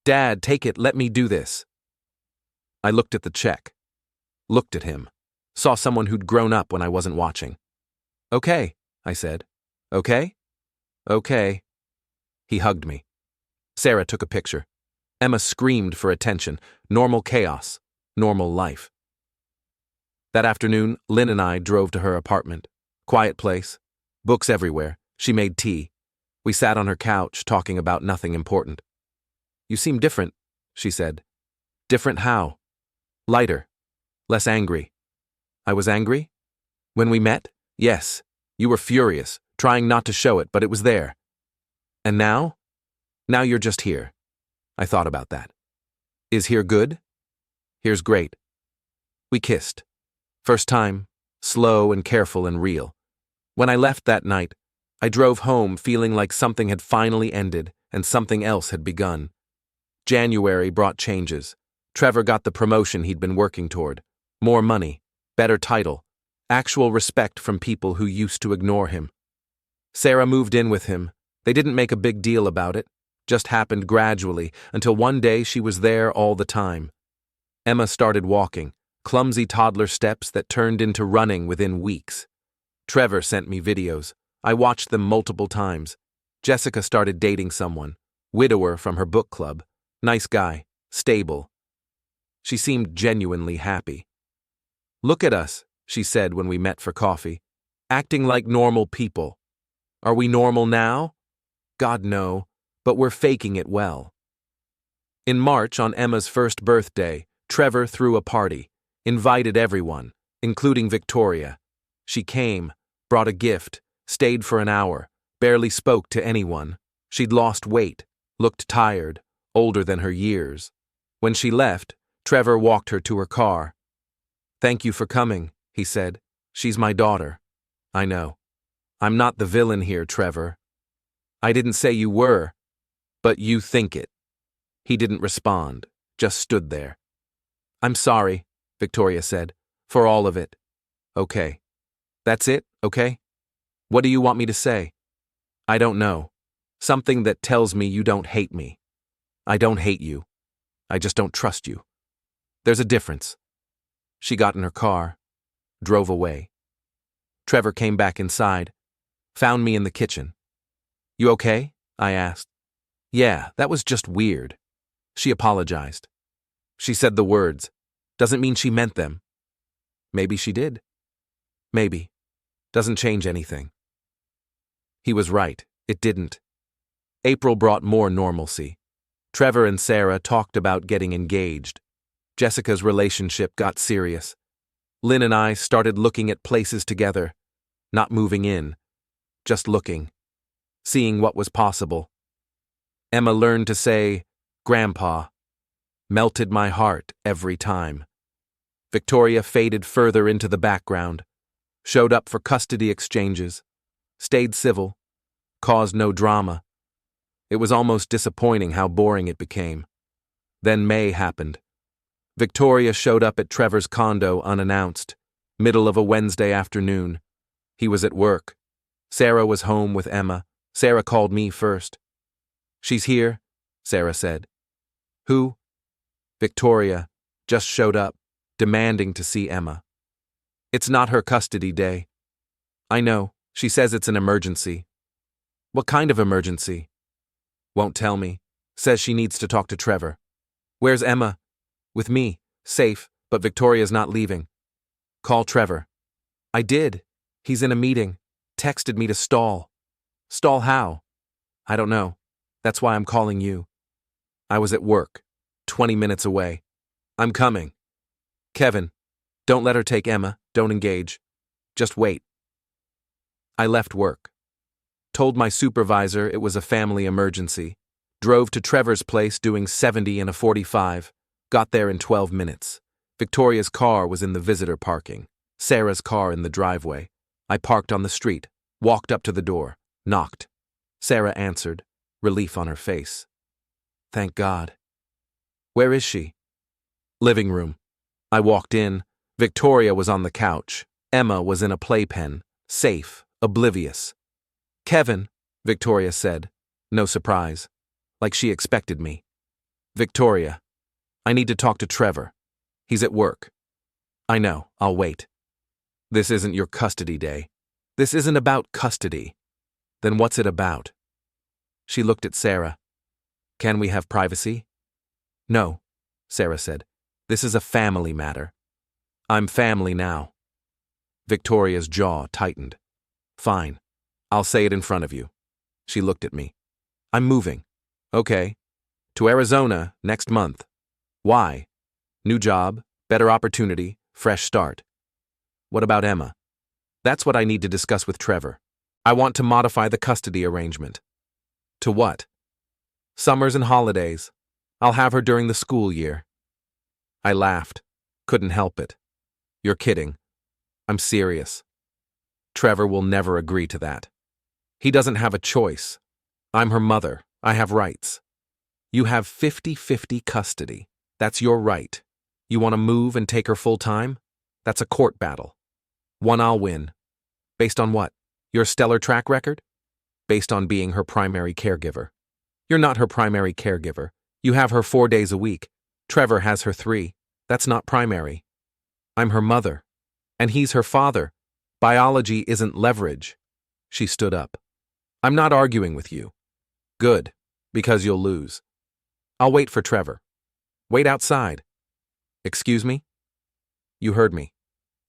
Dad, take it. Let me do this. I looked at the check. Looked at him. Saw someone who'd grown up when I wasn't watching. Okay, I said. Okay? Okay. He hugged me. Sarah took a picture. Emma screamed for attention. Normal chaos. Normal life. That afternoon, Lynn and I drove to her apartment. Quiet place. Books everywhere. She made tea. We sat on her couch, talking about nothing important. You seem different, she said. Different how? Lighter. Less angry. I was angry? When we met? Yes. You were furious, trying not to show it, but it was there. And now? Now you're just here. I thought about that. Is here good? Here's great. We kissed. First time, slow and careful and real. When I left that night, I drove home feeling like something had finally ended and something else had begun. January brought changes. Trevor got the promotion he'd been working toward. More money, better title, actual respect from people who used to ignore him. Sarah moved in with him. They didn't make a big deal about it. Just happened gradually until one day she was there all the time. Emma started walking, clumsy toddler steps that turned into running within weeks. Trevor sent me videos. I watched them multiple times. Jessica started dating someone, widower from her book club. Nice guy, stable. She seemed genuinely happy. Look at us, she said when we met for coffee, acting like normal people. Are we normal now? God, no, but we're faking it well. In March, on Emma's first birthday, Trevor threw a party, invited everyone, including Victoria. She came, brought a gift, stayed for an hour, barely spoke to anyone. She'd lost weight, looked tired, older than her years. When she left, Trevor walked her to her car. "Thank you for coming," he said. "She's my daughter." "I know. I'm not the villain here, Trevor." "I didn't say you were, but you think it." He didn't respond, just stood there. "I'm sorry," Victoria said, "for all of it." "Okay. That's it, okay? What do you want me to say?" "I don't know. Something that tells me you don't hate me." "I don't hate you. I just don't trust you. There's a difference." She got in her car, drove away. Trevor came back inside, found me in the kitchen. "You okay?" I asked. "Yeah, that was just weird." She apologized. She said the words. Doesn't mean she meant them. Maybe she did. Maybe. Doesn't change anything. He was right. It didn't. April brought more normalcy. Trevor and Sarah talked about getting engaged. Jessica's relationship got serious. Lynn and I started looking at places together, not moving in, just looking, seeing what was possible. Emma learned to say, "Grandpa." Melted my heart every time. Victoria faded further into the background, showed up for custody exchanges, stayed civil, caused no drama. It was almost disappointing how boring it became. Then May happened. Victoria showed up at Trevor's condo unannounced, middle of a Wednesday afternoon. He was at work. Sarah was home with Emma. Sarah called me first. "She's here," Sarah said. "Who?" "Victoria. Just showed up, demanding to see Emma." "It's not her custody day." "I know. She says it's an emergency." "What kind of emergency?" "Won't tell me. Says she needs to talk to Trevor." "Where's Emma?" "With me. Safe, but Victoria's not leaving." "Call Trevor." "I did. He's in a meeting. Texted me to stall." "Stall how?" "I don't know. That's why I'm calling you." I was at work, 20 minutes away. "I'm coming." "Kevin, don't let her take Emma. Don't engage. Just wait." I left work. Told my supervisor it was a family emergency. Drove to Trevor's place doing 70 in a 45. Got there in 12 minutes. Victoria's car was in the visitor parking. Sarah's car in the driveway. I parked on the street, walked up to the door, knocked. Sarah answered, relief on her face. "Thank God." "Where is she?" "Living room." I walked in. Victoria was on the couch. Emma was in a playpen, safe, oblivious. "Kevin," Victoria said. No surprise. Like she expected me. "Victoria, I need to talk to Trevor. He's at work." "I know, I'll wait." "This isn't your custody day." "This isn't about custody." "Then what's it about?" She looked at Sarah. "Can we have privacy?" "No," Sarah said. "This is a family matter." "I'm family now." Victoria's jaw tightened. "Fine. I'll say it in front of you." She looked at me. "I'm moving." "Okay. To Arizona next month." "Why?" "New job, better opportunity, fresh start." "What about Emma?" "That's what I need to discuss with Trevor. I want to modify the custody arrangement." "To what?" "Summers and holidays. I'll have her during the school year." I laughed. Couldn't help it. "You're kidding." "I'm serious. Trevor will never agree to that. He doesn't have a choice. I'm her mother. I have rights." "You have 50-50 custody. That's your right. You want to move and take her full time? That's a court battle. One I'll win." "Based on what? Your stellar track record?" "Based on being her primary caregiver." "You're not her primary caregiver. You have her 4 days a week. Trevor has her 3. That's not primary." "I'm her mother. And he's her father. Biology isn't leverage." She stood up. "I'm not arguing with you." "Good, because you'll lose." "I'll wait for Trevor." "Wait outside." "Excuse me?" "You heard me.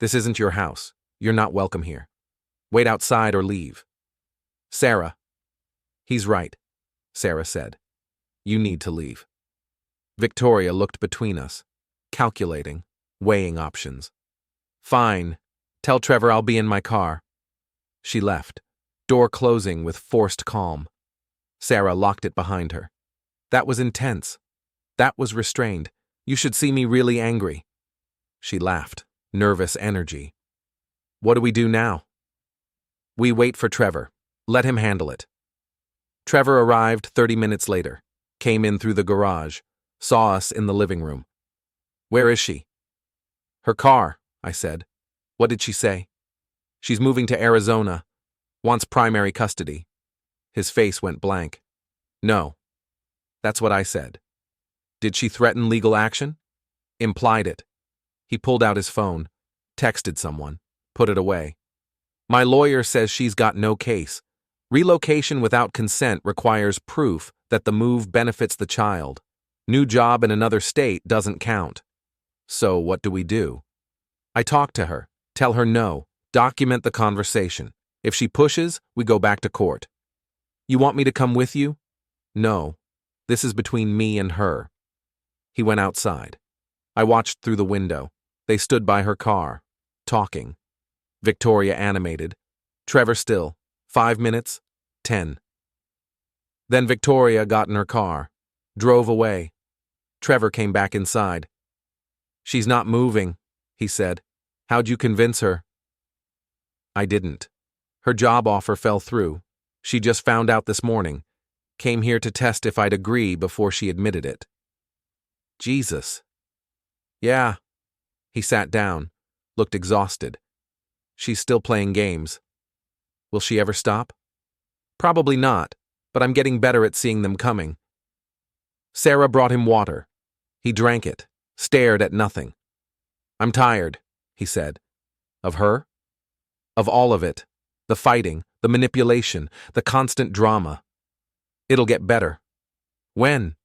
This isn't your house. You're not welcome here. Wait outside or leave." "Sarah." "He's right," Sarah said. "You need to leave." Victoria looked between us, calculating, weighing options. Fine. Tell Trevor I'll be in my car. She left, door closing with forced calm. Sarah locked it behind her. That was intense. That was restrained. You should see me really angry. She laughed, nervous energy. What do we do now? We wait for Trevor. Let him handle it. Trevor arrived 30 minutes later, came in through the garage, saw us in the living room. Where is she? Her car, I said. What did she say? She's moving to Arizona. Wants primary custody. His face went blank. No. That's what I said. Did she threaten legal action? Implied it. He pulled out his phone, texted someone, put it away. My lawyer says she's got no case. Relocation without consent requires proof that the move benefits the child. New job in another state doesn't count. So what do we do? I talk to her, tell her no, document the conversation. If she pushes, we go back to court. You want me to come with you? No. This is between me and her. He went outside. I watched through the window. They stood by her car, talking. Victoria animated. Trevor still. 5 minutes. 10. Then Victoria got in her car, drove away. Trevor came back inside. She's not moving, he said. How'd you convince her? I didn't. Her job offer fell through. She just found out this morning. Came here to test if I'd agree before she admitted it. Jesus. Yeah. He sat down, looked exhausted. She's still playing games. Will she ever stop? Probably not, but I'm getting better at seeing them coming. Sarah brought him water. He drank it, stared at nothing. I'm tired, he said. Of her? Of all of it. The fighting, the manipulation, the constant drama. It'll get better. When?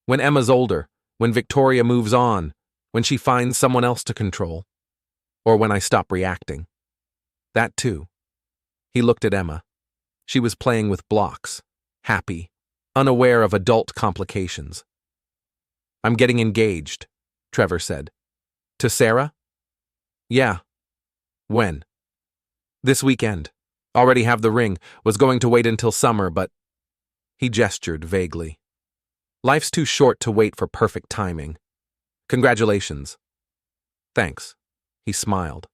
When Emma's older, when Victoria moves on, when she finds someone else to control. Or when I stop reacting. That too. He looked at Emma. She was playing with blocks, happy, unaware of adult complications. I'm getting engaged, Trevor said. To Sarah? Yeah. When? This weekend. Already have the ring, was going to wait until summer, but... He gestured vaguely. Life's too short to wait for perfect timing. Congratulations. Thanks. He smiled.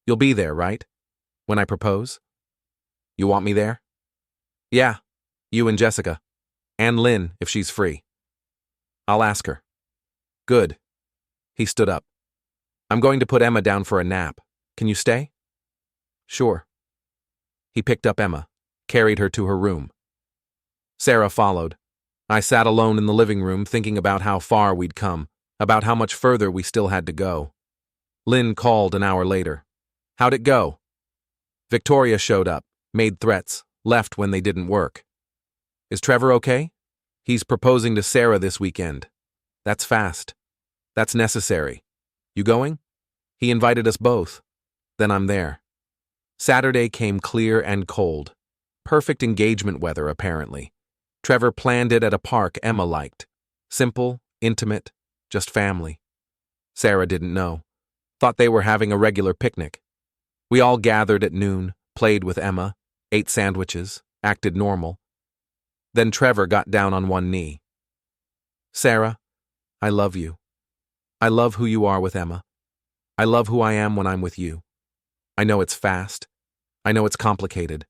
You'll be there, right? When I propose? You want me there? Yeah, you and Jessica. And Lynn, if she's free. I'll ask her. Good. He stood up. I'm going to put Emma down for a nap. Can you stay? Sure. He picked up Emma, carried her to her room. Sarah followed. I sat alone in the living room thinking about how far we'd come, about how much further we still had to go. Lynn called an hour later. How'd it go? Victoria showed up, made threats, left when they didn't work. Is Trevor okay? He's proposing to Sarah this weekend. That's fast. That's necessary. You going? He invited us both. Then I'm there. Saturday came clear and cold. Perfect engagement weather, apparently. Trevor planned it at a park Emma liked. Simple, intimate, just family. Sarah didn't know. Thought they were having a regular picnic. We all gathered at noon, played with Emma, ate sandwiches, acted normal. Then Trevor got down on one knee. Sarah, I love you. I love who you are with Emma. I love who I am when I'm with you. I know it's fast. I know it's complicated.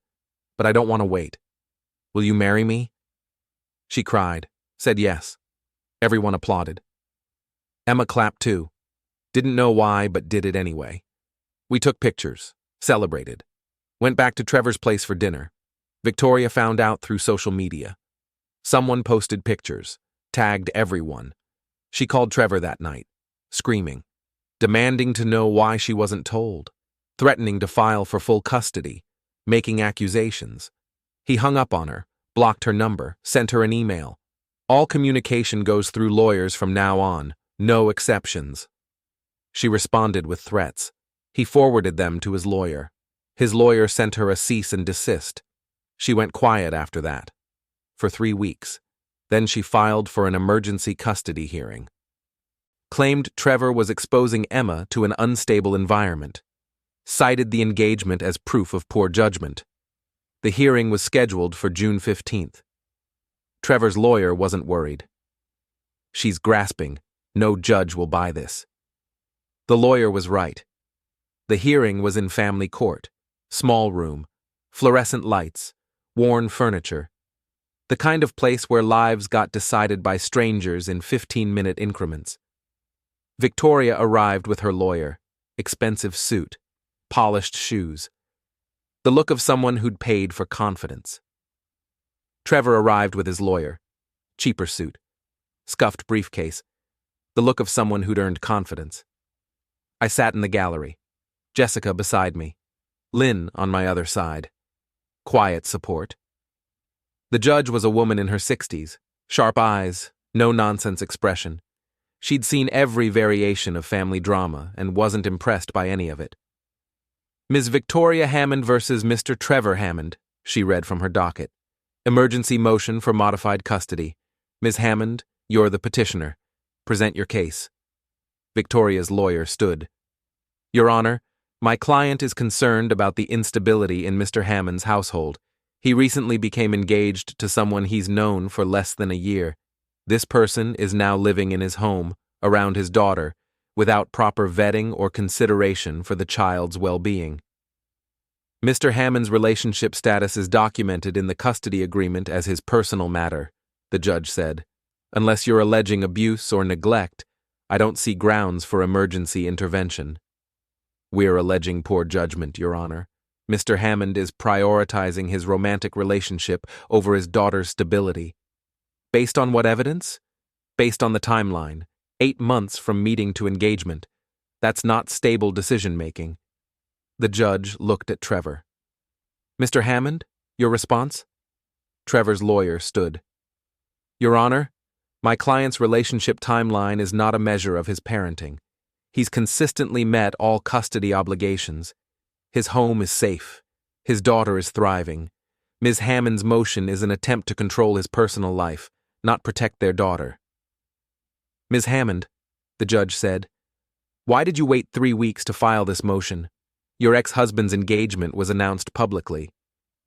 But I don't want to wait. Will you marry me? She cried, said yes. Everyone applauded. Emma clapped too. Didn't know why, but did it anyway. We took pictures, celebrated. Went back to Trevor's place for dinner. Victoria found out through social media. Someone posted pictures, tagged everyone. She called Trevor that night, screaming, demanding to know why she wasn't told, threatening to file for full custody, making accusations. He hung up on her, blocked her number, sent her an email. All communication goes through lawyers from now on, no exceptions. She responded with threats. He forwarded them to his lawyer. His lawyer sent her a cease and desist. She went quiet after that. For 3 weeks. Then she filed for an emergency custody hearing. Claimed Trevor was exposing Emma to an unstable environment. Cited the engagement as proof of poor judgment. The hearing was scheduled for June 15th. Trevor's lawyer wasn't worried. She's grasping. No judge will buy this. The lawyer was right. The hearing was in family court. Small room. Fluorescent lights. Worn furniture. The kind of place where lives got decided by strangers in 15-minute increments. Victoria arrived with her lawyer. Expensive suit. Polished shoes. The look of someone who'd paid for confidence. Trevor arrived with his lawyer. Cheaper suit. Scuffed briefcase. The look of someone who'd earned confidence. I sat in the gallery. Jessica beside me. Lynn on my other side. Quiet support. The judge was a woman in her 60s. Sharp eyes, no-nonsense expression. She'd seen every variation of family drama and wasn't impressed by any of it. Ms. Victoria Hammond versus Mr. Trevor Hammond, she read from her docket. Emergency motion for modified custody. Ms. Hammond, you're the petitioner. Present your case. Victoria's lawyer stood. Your Honor, my client is concerned about the instability in Mr. Hammond's household. He recently became engaged to someone he's known for less than a year. This person is now living in his home, around his daughter, without proper vetting or consideration for the child's well-being. Mr. Hammond's relationship status is documented in the custody agreement as his personal matter, the judge said. Unless you're alleging abuse or neglect, I don't see grounds for emergency intervention. We're alleging poor judgment, Your Honor. Mr. Hammond is prioritizing his romantic relationship over his daughter's stability. Based on what evidence? Based on the timeline. 8 months from meeting to engagement. That's not stable decision-making. The judge looked at Trevor. Mr. Hammond, your response? Trevor's lawyer stood. Your Honor, my client's relationship timeline is not a measure of his parenting. He's consistently met all custody obligations. His home is safe. His daughter is thriving. Ms. Hammond's motion is an attempt to control his personal life, not protect their daughter. Ms. Hammond, the judge said, why did you wait 3 weeks to file this motion? Your ex-husband's engagement was announced publicly.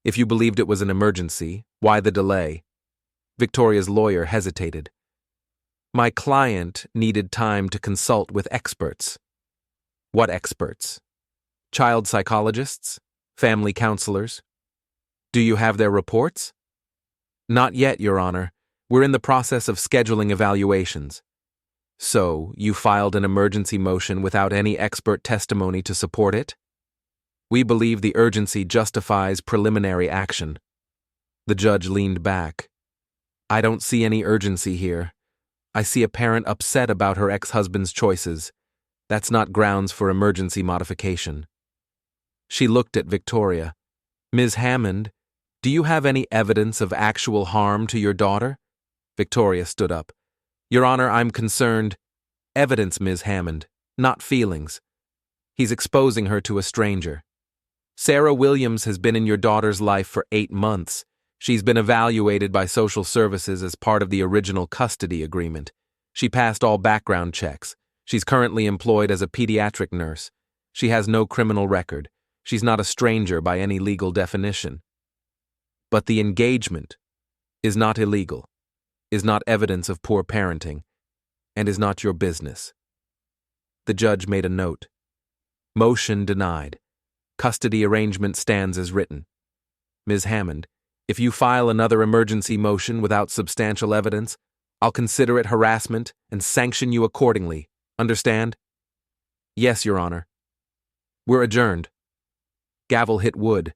If you believed it was an emergency, why the delay? Victoria's lawyer hesitated. My client needed time to consult with experts. What experts? Child psychologists? Family counselors? Do you have their reports? Not yet, Your Honor. We're in the process of scheduling evaluations. So, you filed an emergency motion without any expert testimony to support it? We believe the urgency justifies preliminary action. The judge leaned back. I don't see any urgency here. I see a parent upset about her ex-husband's choices. That's not grounds for emergency modification. She looked at Victoria. Ms. Hammond, do you have any evidence of actual harm to your daughter? Victoria stood up. Your Honor, I'm concerned. Evidence, Ms. Hammond, not feelings. He's exposing her to a stranger. Sarah Williams has been in your daughter's life for 8 months. She's been evaluated by social services as part of the original custody agreement. She passed all background checks. She's currently employed as a pediatric nurse. She has no criminal record. She's not a stranger by any legal definition. But the engagement is not illegal, is not evidence of poor parenting, and is not your business. The judge made a note. Motion denied. Custody arrangement stands as written. Ms. Hammond, if you file another emergency motion without substantial evidence, I'll consider it harassment and sanction you accordingly. Understand? Yes, Your Honor. We're adjourned. Gavel hit wood.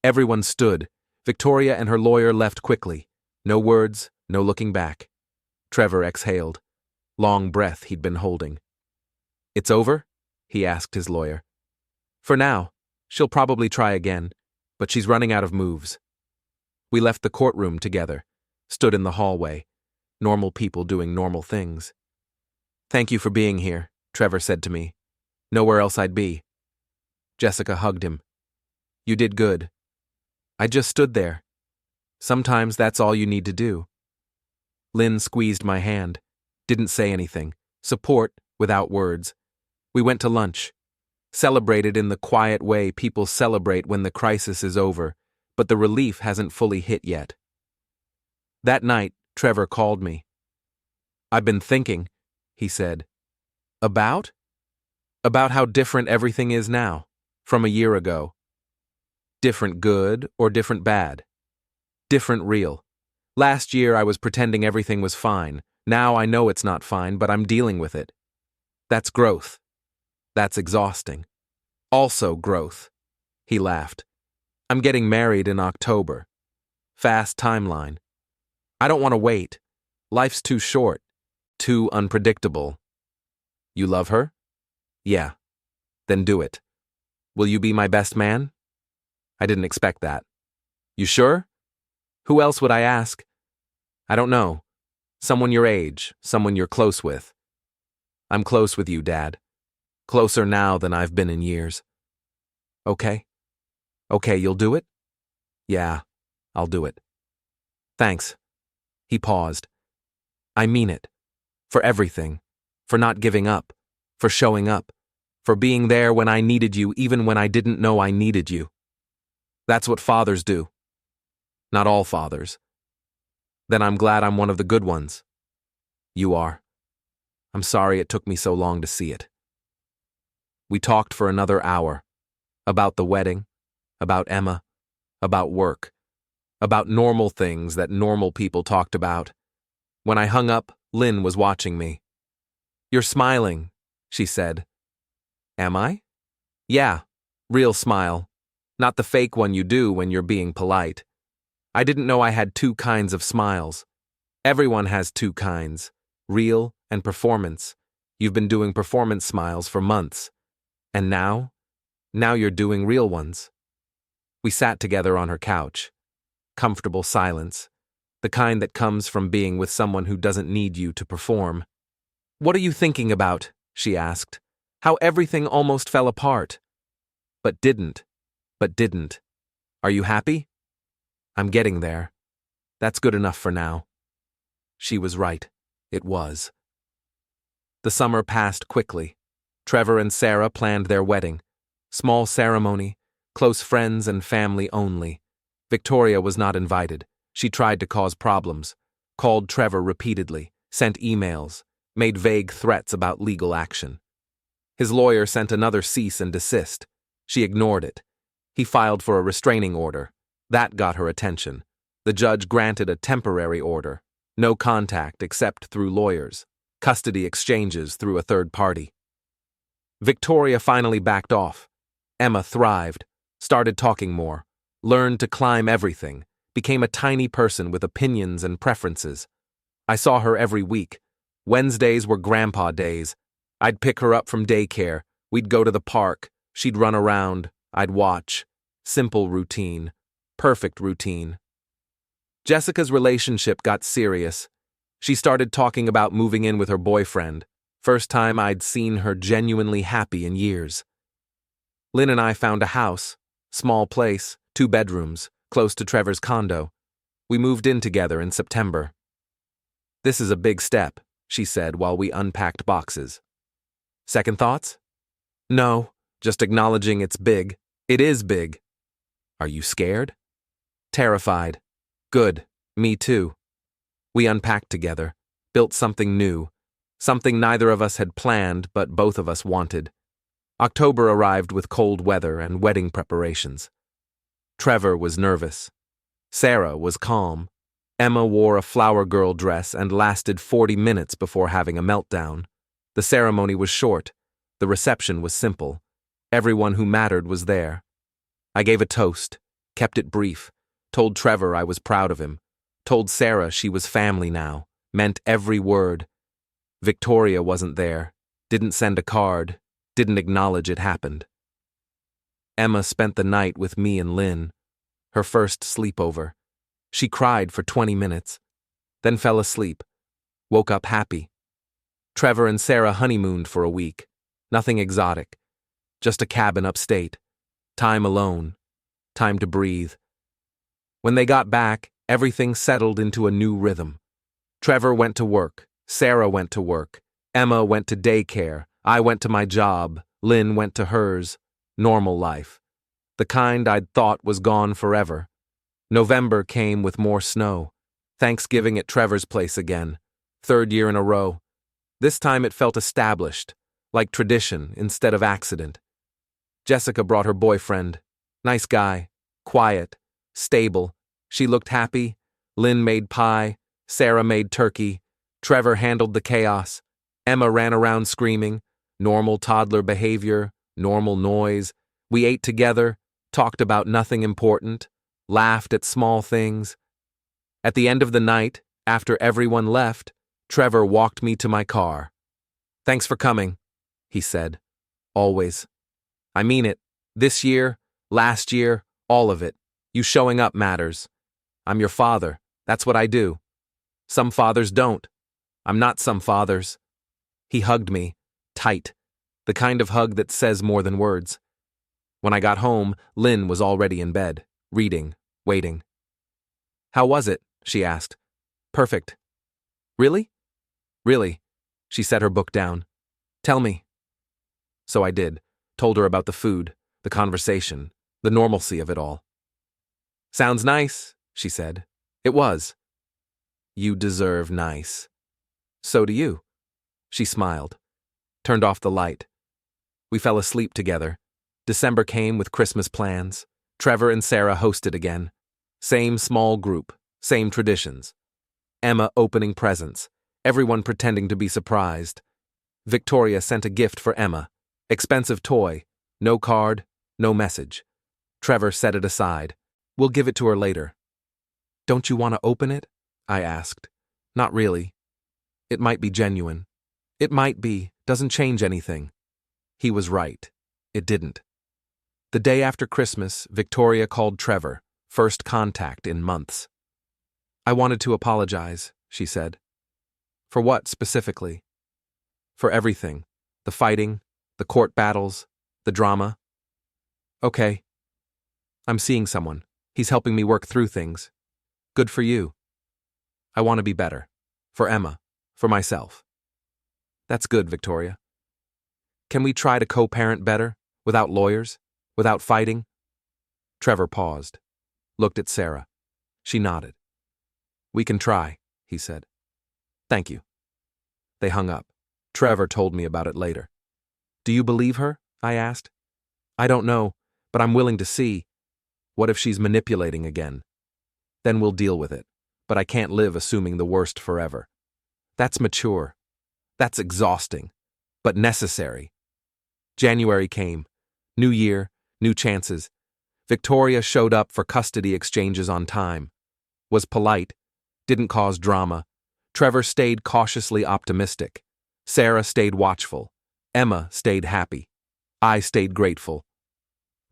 Everyone stood. Victoria and her lawyer left quickly. No words, no looking back. Trevor exhaled. Long breath he'd been holding. It's over? He asked his lawyer. For now. She'll probably try again, but she's running out of moves. We left the courtroom together, stood in the hallway, normal people doing normal things. Thank you for being here, Trevor said to me. Nowhere else I'd be. Jessica hugged him. You did good. I just stood there. Sometimes that's all you need to do. Lynn squeezed my hand. Didn't say anything. Support, without words. We went to lunch. Celebrated in the quiet way people celebrate when the crisis is over, but the relief hasn't fully hit yet. That night, Trevor called me. "I've been thinking," he said. About? About how different everything is now, from a year ago. Different good or different bad? Different real. Last year I was pretending everything was fine. Now I know it's not fine, but I'm dealing with it. That's growth. That's exhausting. Also growth. He laughed. I'm getting married in October. Fast timeline. I don't want to wait. Life's too short. Too unpredictable. You love her? Yeah. Then do it. Will you be my best man? I didn't expect that. You sure? Who else would I ask? I don't know. Someone your age, someone you're close with. I'm close with you, Dad. Closer now than I've been in years. Okay. Okay, you'll do it? Yeah, I'll do it. Thanks. He paused. I mean it. For everything. For not giving up. For showing up. For being there when I needed you even when I didn't know I needed you. That's what fathers do. Not all fathers. Then I'm glad I'm one of the good ones. You are. I'm sorry it took me so long to see it. We talked for another hour. About the wedding. About Emma. About work. About normal things that normal people talked about. When I hung up, Lynn was watching me. You're smiling, she said. Am I? Yeah, real smile. Not the fake one you do when you're being polite. I didn't know I had two kinds of smiles. Everyone has two kinds, real and performance. You've been doing performance smiles for months. And now you're doing real ones. We sat together on her couch. Comfortable silence. The kind that comes from being with someone who doesn't need you to perform. What are you thinking about? She asked. How everything almost fell apart. But didn't. Are you happy? I'm getting there. That's good enough for now. She was right. It was. The summer passed quickly. Trevor and Sarah planned their wedding. Small ceremony, close friends and family only. Victoria was not invited. She tried to cause problems, called Trevor repeatedly, sent emails, made vague threats about legal action. His lawyer sent another cease and desist. She ignored it. He filed for a restraining order. That got her attention. The judge granted a temporary order. No contact except through lawyers. Custody exchanges through a third party. Victoria finally backed off. Emma thrived, started talking more, learned to climb everything, became a tiny person with opinions and preferences. I saw her every week. Wednesdays were grandpa days. I'd pick her up from daycare. We'd go to the park. She'd run around. I'd watch. Simple routine. Perfect routine. Jessica's relationship got serious. She started talking about moving in with her boyfriend. First time I'd seen her genuinely happy in years. Lynn and I found a house. Small place, 2 bedrooms, close to Trevor's condo. We moved in together in September. This is a big step, she said while we unpacked boxes. Second thoughts? No, just acknowledging it's big. It is big. Are you scared? Terrified. Good, me too. We unpacked together, built something new, something neither of us had planned but both of us wanted. October arrived with cold weather and wedding preparations. Trevor was nervous. Sarah was calm. Emma wore a flower girl dress and lasted 40 minutes before having a meltdown. The ceremony was short. The reception was simple. Everyone who mattered was there. I gave a toast, kept it brief, told Trevor I was proud of him, told Sarah she was family now, meant every word. Victoria wasn't there, didn't send a card, didn't acknowledge it happened. Emma spent the night with me and Lynn, her first sleepover. She cried for 20 minutes, then fell asleep, woke up happy. Trevor and Sarah honeymooned for a week. Nothing exotic, just a cabin upstate. Time alone, time to breathe. When they got back, everything settled into a new rhythm. Trevor went to work. Sarah went to work. Emma went to daycare. I went to my job. Lynn went to hers. Normal life. The kind I'd thought was gone forever. November came with more snow. Thanksgiving at Trevor's place again. 3rd year in a row. This time it felt established, like tradition instead of accident. Jessica brought her boyfriend. Nice guy. Quiet. Stable. She looked happy. Lynn made pie. Sarah made turkey. Trevor handled the chaos. Emma ran around screaming. Normal toddler behavior. Normal noise. We ate together. Talked about nothing important. Laughed at small things. At the end of the night, after everyone left, Trevor walked me to my car. "Thanks for coming," he said. "Always. I mean it. This year, last year, all of it. You showing up matters. I'm your father. That's what I do. Some fathers don't. I'm not some fathers." He hugged me, tight, the kind of hug that says more than words. When I got home, Lynn was already in bed, reading, waiting. "How was it?" she asked. "Perfect." "Really?" "Really." She set her book down. "Tell me." So I did, told her about the food, the conversation, the normalcy of it all. "Sounds nice," she said. It was. "You deserve nice." "So do you." She smiled, turned off the light. We fell asleep together. December came with Christmas plans. Trevor and Sarah hosted again. Same small group, same traditions. Emma opening presents, everyone pretending to be surprised. Victoria sent a gift for Emma. Expensive toy, no card, no message. Trevor set it aside. "We'll give it to her later." "Don't you want to open it?" I asked. "Not really. It might be genuine." "It might be, doesn't change anything." He was right. It didn't. The day after Christmas, Victoria called Trevor, first contact in months. "I wanted to apologize," she said. "For what, specifically?" "For everything. The fighting, the court battles, the drama." "Okay. I'm seeing someone. He's helping me work through things. Good for you." "I want to be better. For Emma. For myself." "That's good, Victoria. Can we try to co-parent better, without lawyers, without fighting?" Trevor paused, looked at Sarah. She nodded. "We can try," he said. "Thank you." They hung up. Trevor told me about it later. "Do you believe her?" I asked. "I don't know, but I'm willing to see. What if she's manipulating again? Then we'll deal with it, but I can't live assuming the worst forever. That's mature. That's exhausting, but necessary." January came. New year, new chances. Victoria showed up for custody exchanges on time. Was polite. Didn't cause drama. Trevor stayed cautiously optimistic. Sarah stayed watchful. Emma stayed happy. I stayed grateful.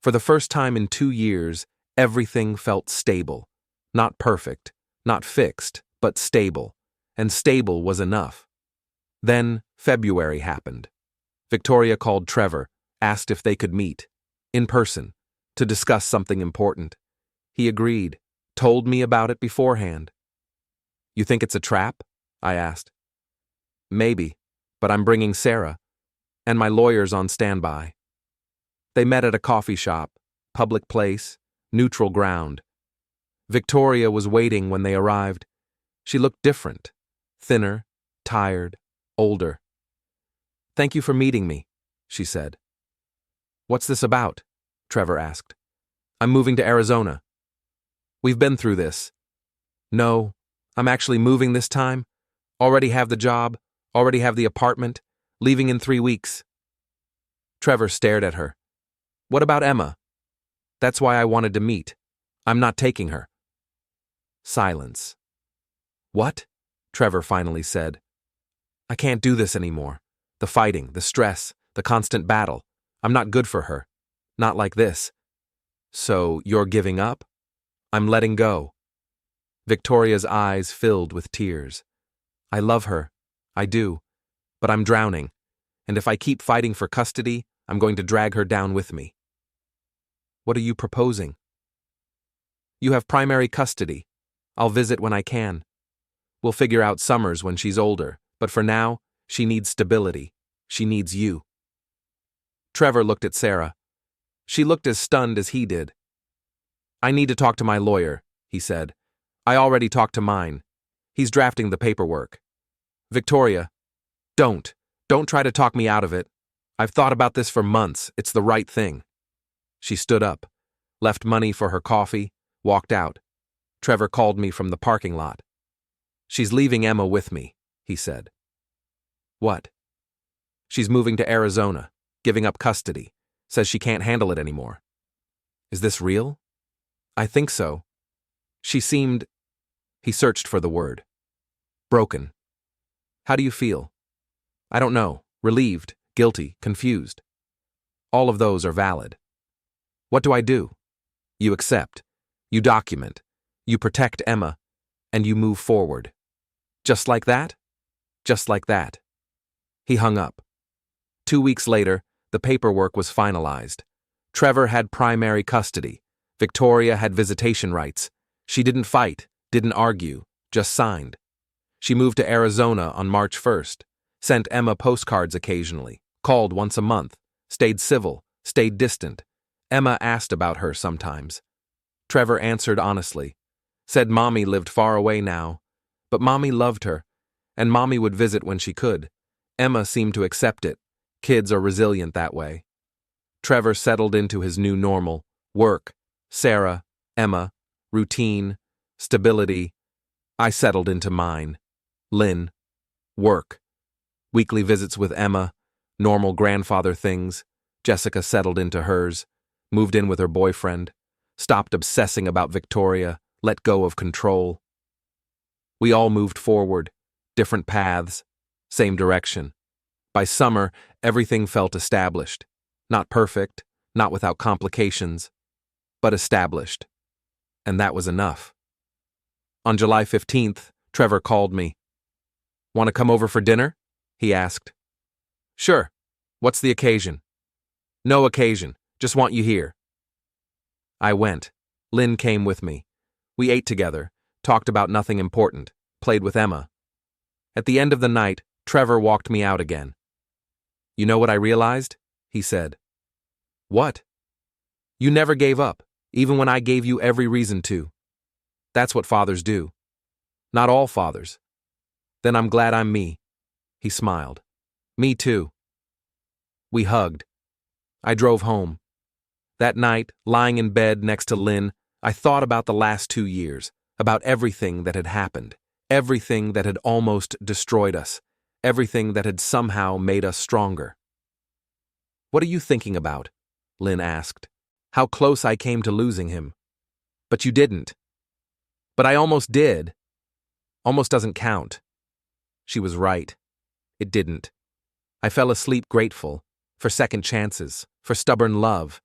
For the first time in 2 years, everything felt stable. Not perfect, not fixed, but stable. And stable was enough. Then February happened. Victoria called Trevor, asked if they could meet, in person, to discuss something important. He agreed, told me about it beforehand. "You think it's a trap?" I asked. "Maybe, but I'm bringing Sarah, and my lawyer's on standby." They met at a coffee shop, public place, neutral ground. Victoria was waiting when they arrived. She looked different, thinner, tired, older. "Thank you for meeting me," she said. "What's this about?" Trevor asked. "I'm moving to Arizona." "We've been through this." "No, I'm actually moving this time. Already have the job, already have the apartment, leaving in 3 weeks." Trevor stared at her. "What about Emma?" "That's why I wanted to meet. I'm not taking her." Silence. "What?" Trevor finally said. "I can't do this anymore. The fighting, the stress, the constant battle. I'm not good for her. Not like this." "So you're giving up?" "I'm letting go." Victoria's eyes filled with tears. "I love her. I do. But I'm drowning. And if I keep fighting for custody, I'm going to drag her down with me." "What are you proposing?" "You have primary custody. I'll visit when I can. We'll figure out summers when she's older, but for now, she needs stability. She needs you." Trevor looked at Sarah. She looked as stunned as he did. "I need to talk to my lawyer," he said. "I already talked to mine. He's drafting the paperwork." "Victoria, don't try to talk me out of it. I've thought about this for months. It's the right thing." She stood up, left money for her coffee, walked out. Trevor called me from the parking lot. "She's leaving Emma with me," he said. "What?" "She's moving to Arizona, giving up custody. Says she can't handle it anymore." "Is this real?" "I think so. She seemed—" He searched for the word. "Broken." "How do you feel?" "I don't know. Relieved, guilty, confused. All of those are valid." "What do I do?" "You accept. You document. You protect Emma. And you move forward." "Just like that?" "Just like that." He hung up. 2 weeks later, the paperwork was finalized. Trevor had primary custody. Victoria had visitation rights. She didn't fight, didn't argue, just signed. She moved to Arizona on March 1st, sent Emma postcards occasionally, called once a month, stayed civil, stayed distant. Emma asked about her sometimes. Trevor answered honestly, said Mommy lived far away now, but Mommy loved her, and Mommy would visit when she could. Emma seemed to accept it. Kids are resilient that way. Trevor settled into his new normal: work, Sarah, Emma, routine, stability. I settled into mine: Lynn, work, weekly visits with Emma, normal grandfather things. Jessica settled into hers, moved in with her boyfriend, stopped obsessing about Victoria, let go of control. We all moved forward, different paths, same direction. By summer, everything felt established. Not perfect, not without complications, but established. And that was enough. On July 15th, Trevor called me. "Want to come over for dinner?" he asked. "Sure. What's the occasion?" "No occasion. Just want you here." I went. Lynn came with me. We ate together, talked about nothing important, played with Emma. At the end of the night, Trevor walked me out again. "You know what I realized?" he said. "What?" "You never gave up, even when I gave you every reason to. That's what fathers do. Not all fathers. Then I'm glad I'm me." He smiled. "Me too." We hugged. I drove home. That night, lying in bed next to Lynn, I thought about the last 2 years, about everything that had happened, everything that had almost destroyed us, everything that had somehow made us stronger. "What are you thinking about?" Lynn asked. "How close I came to losing him." "But you didn't." "But I almost did." "Almost doesn't count." She was right. It didn't. I fell asleep grateful, for second chances, for stubborn love,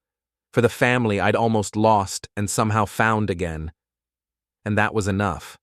for the family I'd almost lost and somehow found again. And that was enough.